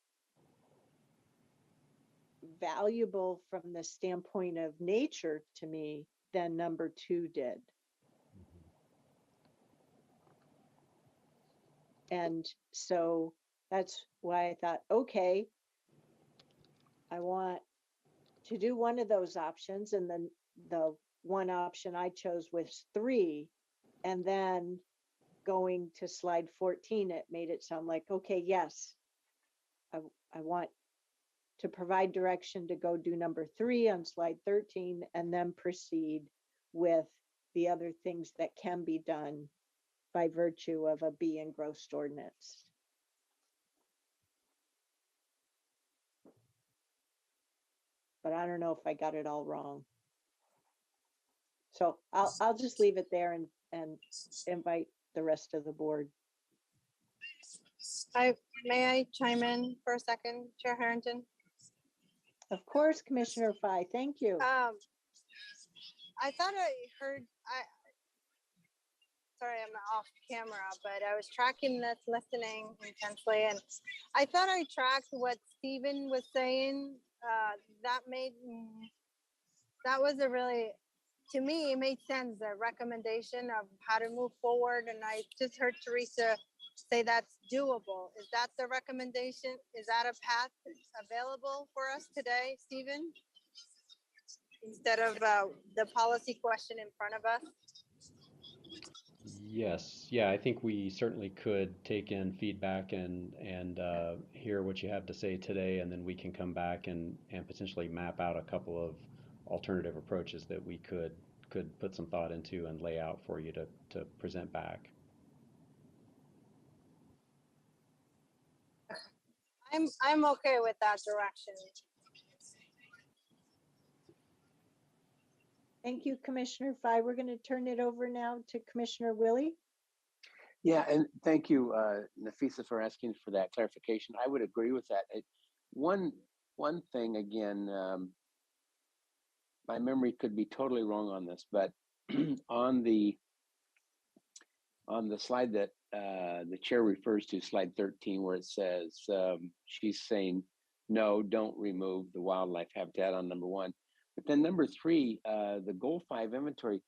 valuable from the standpoint of nature to me than number 2 did. And so that's why I thought, okay, I want to do one of those options. And then the one option I chose was 3. And then going to slide 14, it made it sound like, okay, yes, I want to provide direction to go do number 3 on slide 13, and then proceed with the other things that can be done by virtue of a A-Engrossed ordinance. But I don't know if I got it all wrong. So I'll just leave it there and invite the rest of the board. May I chime in for a second, Chair Harrington? Of course, Commissioner Fye, thank you. I thought I heard, sorry, I'm off camera, but I was tracking this, listening intensely, and I thought I tracked what Stephen was saying. That was a really, to me, it made sense, a recommendation of how to move forward. And I just heard Teresa say that's doable. Is that the recommendation? Is that a path available for us today, Stephen? Instead of the policy question in front of us? Yes, yeah, I think we certainly could take in feedback and hear what you have to say today, and then we can come back and potentially map out a couple of alternative approaches that we could put some thought into and lay out for you to present back. I'm okay with that direction. Thank you, Commissioner Fye. We're going to turn it over now to Commissioner Willie. Yeah, and thank you, Nafisa, for asking for that clarification. I would agree with that. One thing, again, my memory could be totally wrong on this, but on the slide that the chair refers to, slide 13, where it says she's saying, no, don't remove the wildlife habitat on number 1. But then number 3, the goal 5 inventory,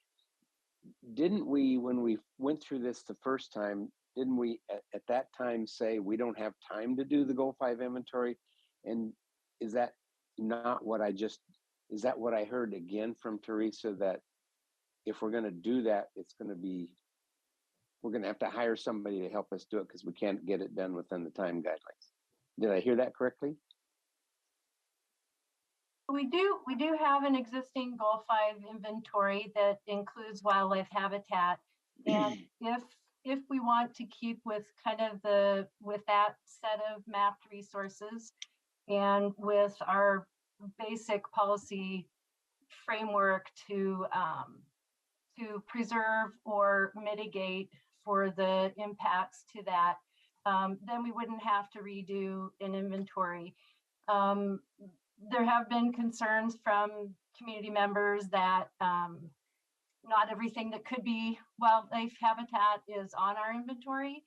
didn't we, when we went through this the first time, didn't we at that time say we don't have time to do the goal 5 inventory? And is that not what is that what I heard again from Teresa, that if we're going to do that, we're going to have to hire somebody to help us do it because we can't get it done within the time guidelines? Did I hear that correctly? We do have an existing Goal 5 inventory that includes wildlife habitat. And if we want to keep with kind of with that set of mapped resources and with our basic policy framework to preserve or mitigate for the impacts to that, then we wouldn't have to redo an inventory. There have been concerns from community members that not everything that could be wildlife habitat is on our inventory.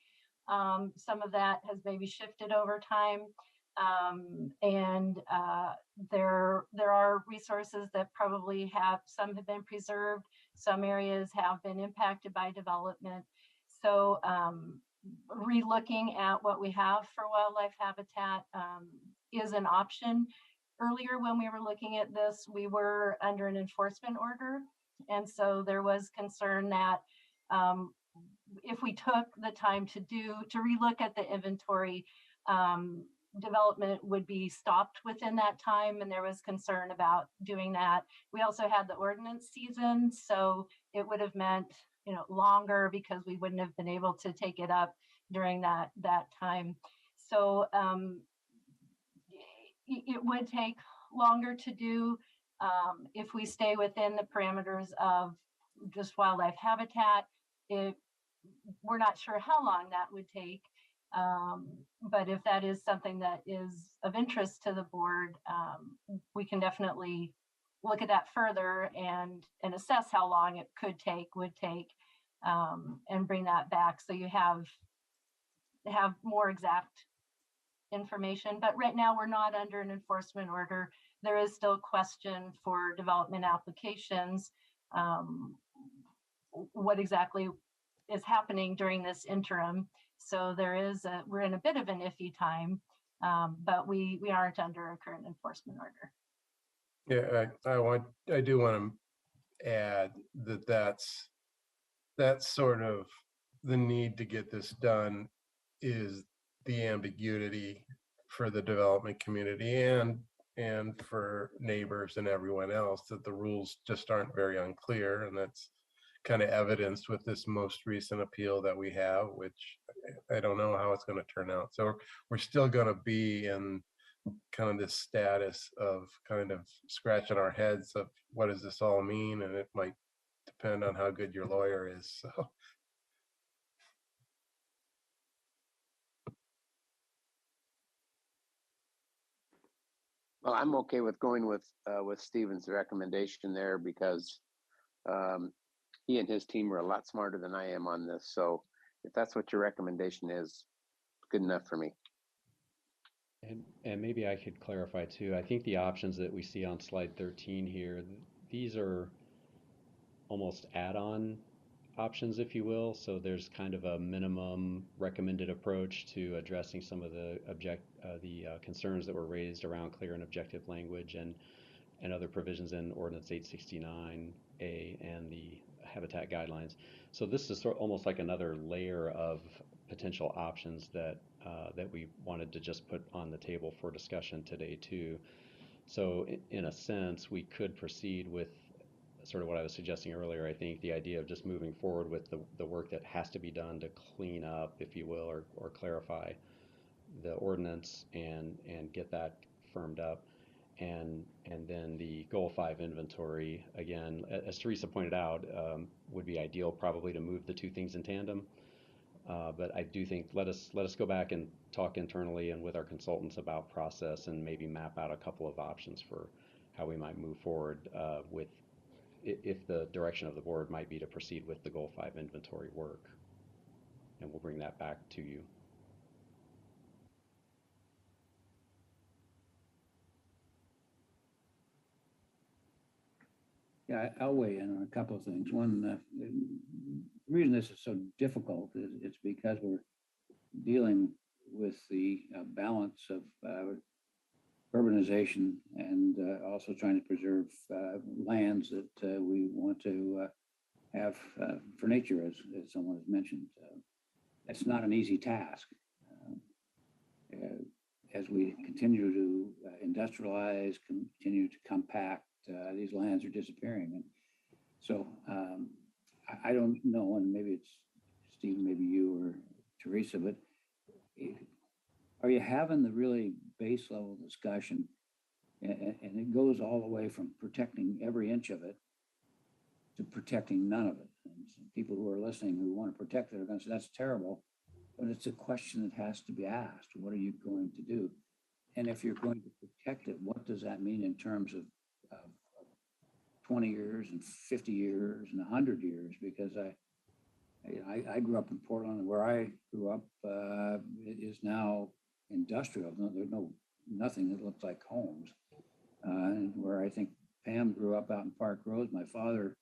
Some of that has maybe shifted over time. And there are resources that probably some have been preserved, some areas have been impacted by development. So re-looking at what we have for wildlife habitat is an option. Earlier, when we were looking at this, we were under an enforcement order. And so there was concern that if we took the time to relook at the inventory, development would be stopped within that time, and there was concern about doing that. We also had the ordinance season, so it would have meant, you know, longer because we wouldn't have been able to take it up during that time. So it would take longer to do if we stay within the parameters of just wildlife habitat. We're not sure how long that would take. But if that is something that is of interest to the board, we can definitely look at that further and assess how long it would take, and bring that back so you have more exact information. But right now we're not under an enforcement order. There is still question for development applications. What exactly is happening during this interim? So we're in a bit of an iffy time, but we aren't under a current enforcement order. Yeah, I do want to add that that's sort of the need to get this done, is the ambiguity for the development community and for neighbors and everyone else, that the rules just aren't very unclear. And that's kind of evidenced with this most recent appeal that we have, which I don't know how it's going to turn out. So we're still going to be in kind of this status of kind of scratching our heads of what does this all mean, and it might depend on how good your lawyer is. So Well, I'm okay with going with Stephen's recommendation there, because he and his team are a lot smarter than I am on this. So if that's what your recommendation is, good enough for me. And maybe I could clarify too. I think the options that we see on slide 13 here, these are almost add-on options, if you will. So there's kind of a minimum recommended approach to addressing some of the concerns that were raised around clear and objective language and other provisions in Ordinance 869A and the habitat guidelines. So this is almost like another layer of potential options that we wanted to just put on the table for discussion today too. So in a sense, we could proceed with sort of what I was suggesting earlier. I think the idea of just moving forward with the work that has to be done to clean up, if you will, or clarify the ordinance and get that firmed up. And then the Goal 5 inventory, again, as Teresa pointed out, would be ideal probably to move the two things in tandem. But I do think let us go back and talk internally and with our consultants about process, and maybe map out a couple of options for how we might move forward with, if the direction of the board might be to proceed with the Goal 5 inventory work. And we'll bring that back to you. Yeah, I'll weigh in on a couple of things. One, the reason this is so difficult is it's because we're dealing with the balance of urbanization and also trying to preserve lands that we want to have for nature, as someone has mentioned. It's not an easy task. As we continue to industrialize, continue to compact, these lands are disappearing. And so I don't know, and maybe it's Stephen, maybe you or Teresa, but are you having the really base level discussion? And it goes all the way from protecting every inch of it to protecting none of it. And people who are listening who want to protect it are going to say, that's terrible. But it's a question that has to be asked. What are you going to do? And if you're going to protect it, what does that mean in terms of 20 years and 50 years and 100 years? Because I grew up in Portland, and where I grew up it is now industrial. There's nothing that looks like homes. And where I think Pam grew up out in Park Rose, my father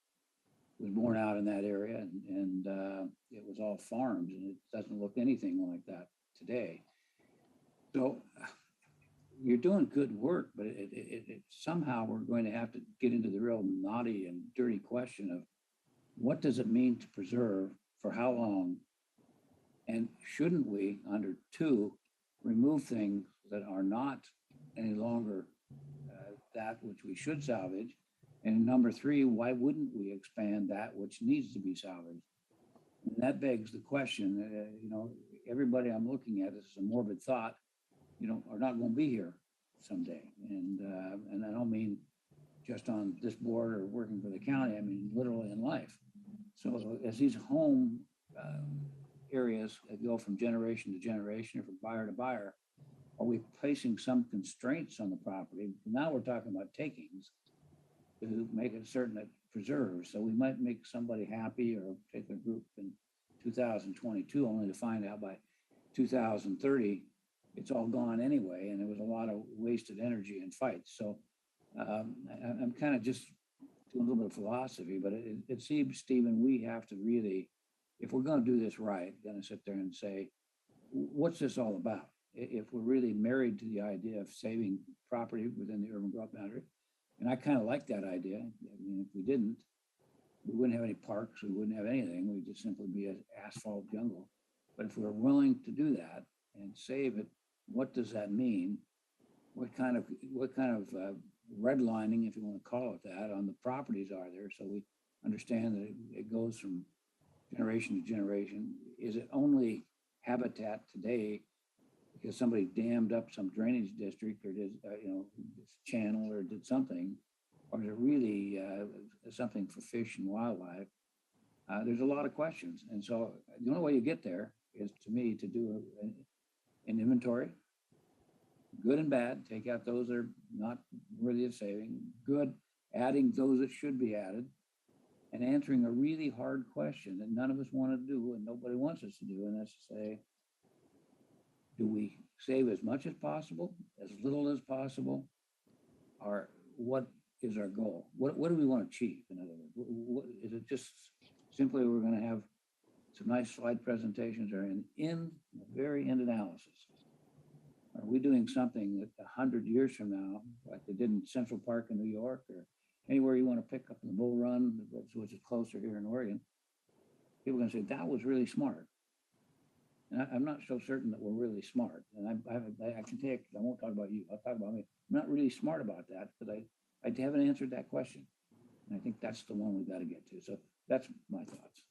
was born out in that area, and it was all farms, and it doesn't look anything like that today. So you're doing good work, but it somehow we're going to have to get into the real knotty and dirty question of what does it mean to preserve, for how long, and shouldn't we, under 2, remove things that are not any longer that which we should salvage? And number three, why wouldn't we expand that which needs to be salvaged? And that begs the question, everybody I'm looking at, this is a morbid thought, are not going to be here someday. And I don't mean just on this board or working for the county, I mean literally in life. So as these home areas go from generation to generation or from buyer to buyer, are we placing some constraints on the property? Now we're talking about takings to make it certain that it preserves. So we might make somebody happy or take a group in 2022 only to find out by 2030 it's all gone anyway, and there was a lot of wasted energy and fights. So I'm kind of just doing a little bit of philosophy, but it seems, Stephen, we have to really, if we're going to do this right, going to sit there and say, what's this all about? If we're really married to the idea of saving property within the urban growth boundary, and I kind of like that idea. I mean, if we didn't, we wouldn't have any parks, we wouldn't have anything. We'd just simply be an asphalt jungle. But if we're willing to do that and save it, what does that mean? What kind of redlining, if you want to call it that, on the properties are there, so we understand that it goes from generation to generation? Is it only habitat today because somebody dammed up some drainage district or did channel or did something, or is it really something for fish and wildlife? There's a lot of questions, and so the only way you get there is, to me, to do an inventory, good and bad, take out those that are not worthy of saving, good, adding those that should be added, and answering a really hard question that none of us want to do and nobody wants us to do, and that's to say, do we save as much as possible, as little as possible, or what is our goal? What do we want to achieve? In other words, what, is it just simply we're going to have some nice slide presentations or an very end analysis? Are we doing something that 100 years from now, like they did in Central Park in New York, or anywhere you want to pick up in the Bull Run, which is closer here in Oregon, people are going to say, that was really smart. And I'm not so certain that we're really smart. And I can take, I won't talk about you, I'll talk about me. I'm not really smart about that because I haven't answered that question. And I think that's the one we've got to get to. So that's my thoughts.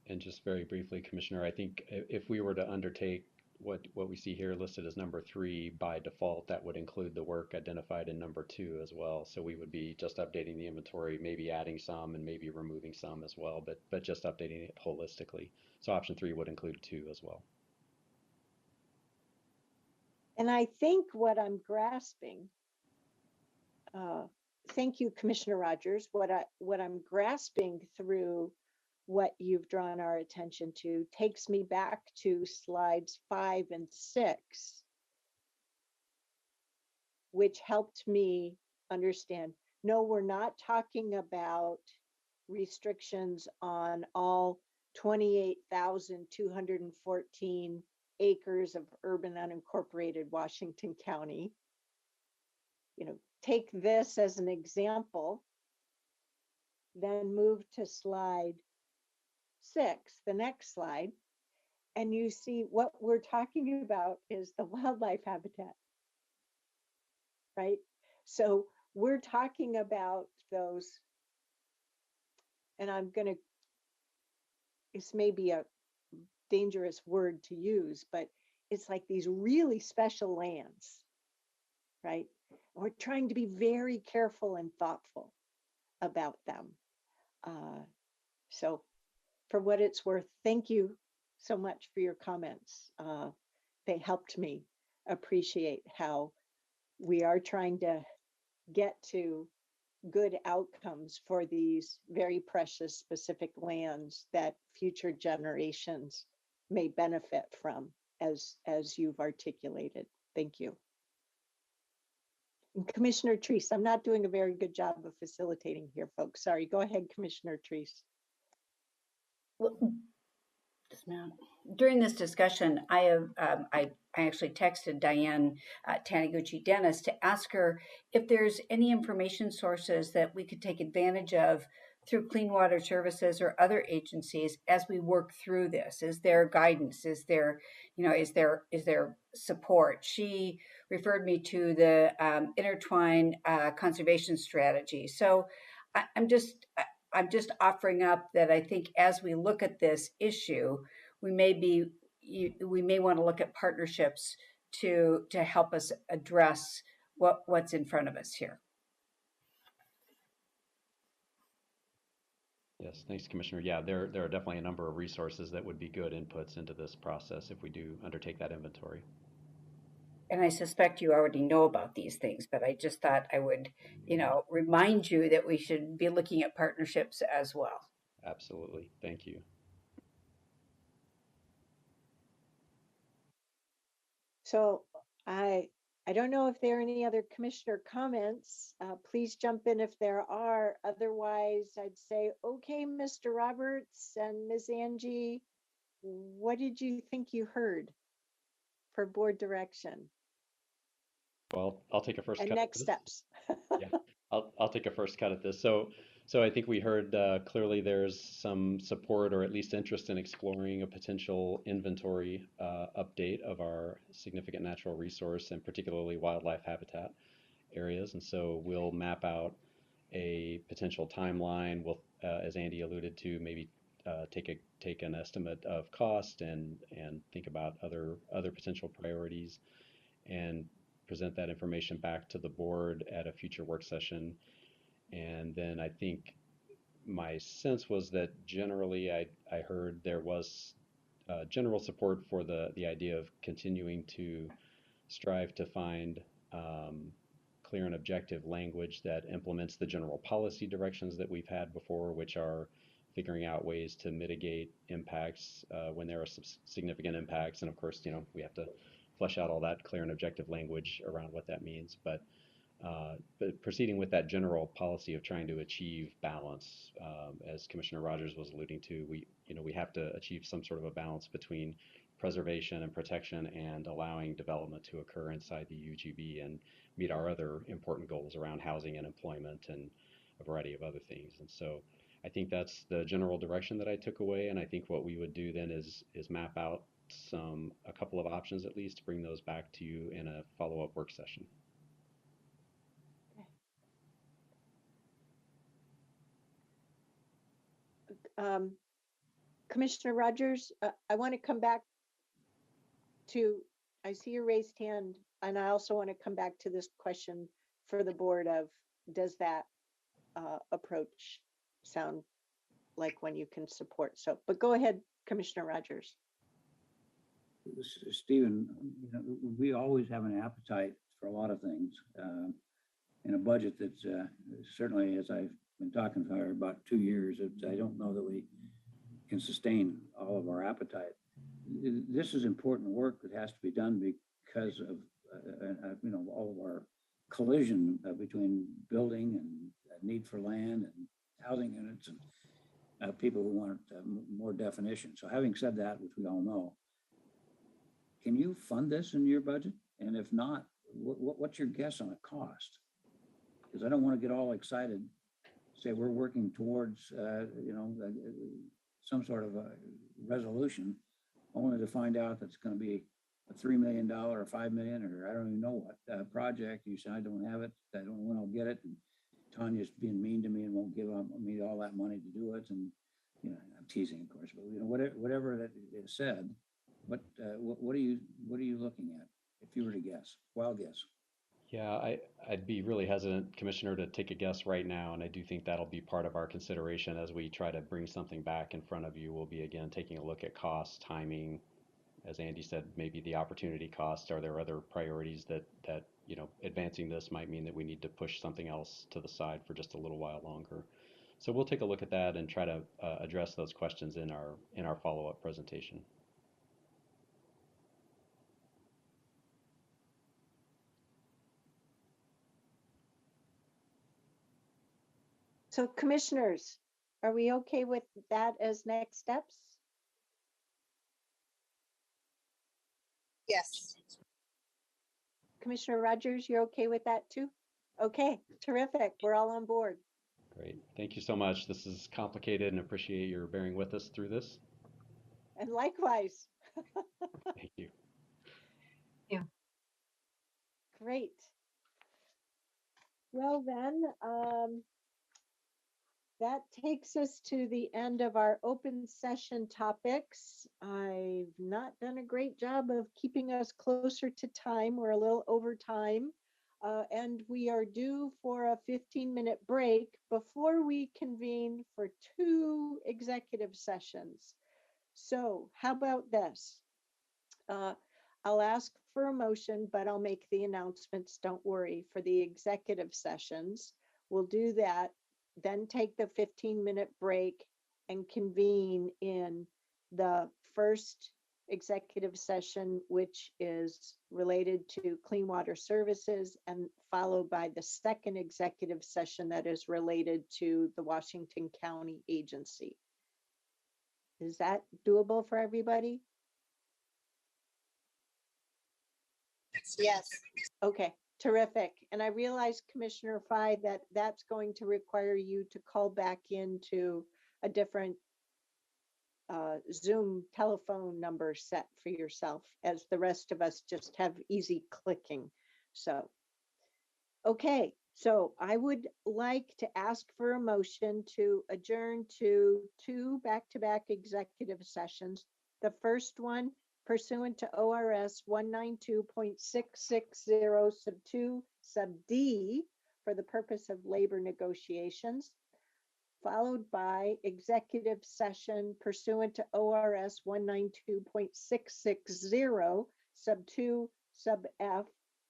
And just very briefly, Commissioner, I think if we were to undertake what we see here listed as number 3 by default, that would include the work identified in number 2 as well. So we would be just updating the inventory, maybe adding some and maybe removing some as well, but just updating it holistically. So option 3 would include 2 as well. And I think what I'm grasping, thank you, Commissioner Rogers, what I'm grasping through what you've drawn our attention to takes me back to slides 5 and 6, which helped me understand, no, we're not talking about restrictions on all 28,214 acres of urban unincorporated Washington County. Take this as an example, then move to slide 6, the next slide, and you see what we're talking about is the wildlife habitat, right? So we're talking about those, and this may be a dangerous word to use, but it's like these really special lands, right? We're trying to be very careful and thoughtful about them. So for what it's worth, thank you so much for your comments. They helped me appreciate how we are trying to get to good outcomes for these very precious specific lands that future generations may benefit from, as you've articulated. Thank you. And Commissioner Treese, I'm not doing a very good job of facilitating here, folks. Sorry, go ahead, Commissioner Treese. Well, during this discussion, I actually texted Diane Taniguchi-Dennis to ask her if there's any information sources that we could take advantage of through Clean Water Services or other agencies as we work through this? Is there guidance? Is there, is there support? She referred me to the intertwined conservation strategy. So I'm just offering up that I think as we look at this issue, we may want to look at partnerships to help us address what's in front of us here. Yes, thanks, Commissioner. Yeah, there are definitely a number of resources that would be good inputs into this process if we do undertake that inventory. And I suspect you already know about these things, but I just thought I would, remind you that we should be looking at partnerships as well. Absolutely. Thank you. So I don't know if there are any other commissioner comments. Please jump in if there are. Otherwise, I'd say, okay, Mr. Roberts and Ms. Angie, what did you think you heard for board direction? Well, I'll take a first and cut. Next steps. Yeah, I'll take a first cut at this. So I think we heard clearly there's some support or at least interest in exploring a potential inventory update of our significant natural resource and particularly wildlife habitat areas. And so we'll map out a potential timeline. We'll, as Andy alluded to, maybe take an estimate of cost and think about other potential priorities and present that information back to the board at a future work session. And then I think my sense was that generally I heard there was general support for the idea of continuing to strive to find clear and objective language that implements the general policy directions that we've had before, which are figuring out ways to mitigate impacts when there are some significant impacts. And of course, we have to flesh out all that clear and objective language around what that means. But proceeding with that general policy of trying to achieve balance, as Commissioner Rogers was alluding to, we have to achieve some sort of a balance between preservation and protection and allowing development to occur inside the UGB and meet our other important goals around housing and employment and a variety of other things. And so I think that's the general direction that I took away. And I think what we would do then is map out a couple of options at least to bring those back to you in a follow-up work session. Commissioner Rogers, I want to come back to, I see your raised hand, and I also want to come back to this question for the board of, does that approach sound like one you can support? So, but go ahead, Commissioner Rogers. Stephen, we always have an appetite for a lot of things in a budget that's certainly, as I've been talking for about 2 years, I don't know that we can sustain all of our appetite. This is important work that has to be done because of all of our collision between building and need for land and housing units and people who want more definition. So having said that, which we all know, can you fund this in your budget? And if not, what's your guess on a cost? Because I don't want to get all excited, say we're working towards, some sort of a resolution, only to find out that's going to be a $3 million or $5 million, or I don't even know what project. You say, I don't have it. I don't know when I'll get it. And Tanya's being mean to me and won't give me all that money to do it. And, I'm teasing, of course, but whatever that is said, what are you looking at if you were to guess? Wild guess. Yeah, I'd be really hesitant, Commissioner, to take a guess right now, and I do think that'll be part of our consideration as we try to bring something back in front of you. We'll be, again, taking a look at cost, timing, as Andy said, maybe the opportunity cost. Are there other priorities that advancing this might mean that we need to push something else to the side for just a little while longer? So we'll take a look at that and try to address those questions in our follow-up presentation. So commissioners, are we okay with that as next steps? Yes. Commissioner Rogers, you're okay with that too? Okay, terrific. We're all on board. Great. Thank you so much. This is complicated and appreciate your bearing with us through this. And likewise. Thank you. Great. Well then, that takes us to the end of our open session topics. I've not done a great job of keeping us closer to time. We're a little over time. And we are due for a 15-minute break before we convene for 2 executive sessions. So how about this? I'll ask for a motion, but I'll make the announcements, don't worry, for the executive sessions. We'll do that, then take the 15-minute break and convene in the first executive session, which is related to clean water services, and followed by the second executive session that is related to the Washington County Agency. Is that doable for everybody? Yes. Okay, terrific. And I realize, Commissioner Fye, that that's going to require you to call back into a different Zoom telephone number set for yourself, as the rest of us just have easy clicking. So, okay, so I would like to ask for a motion to adjourn to 2 back-to-back executive sessions. The first one pursuant to ORS 192.660 sub 2 sub D for the purpose of labor negotiations, followed by executive session pursuant to ORS 192.660 sub 2 sub F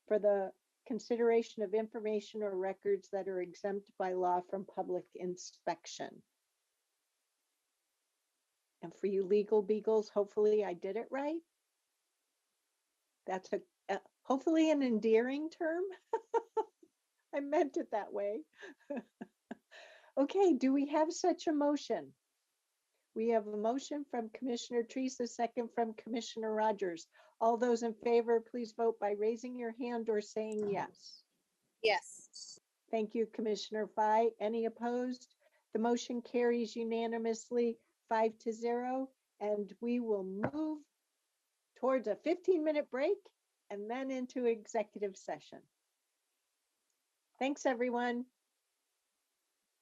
for the consideration of information or records that are exempt by law from public inspection. And for you legal beagles, hopefully I did it right. That's hopefully an endearing term. I meant it that way. Okay, do we have such a motion? We have a motion from Commissioner Treese, a second from Commissioner Rogers. All those in favor, please vote by raising your hand or saying yes. Yes. Thank you, Commissioner Fye. Any opposed? The motion carries unanimously 5-0, and we will move towards a 15-minute break and then into executive session. Thanks, everyone.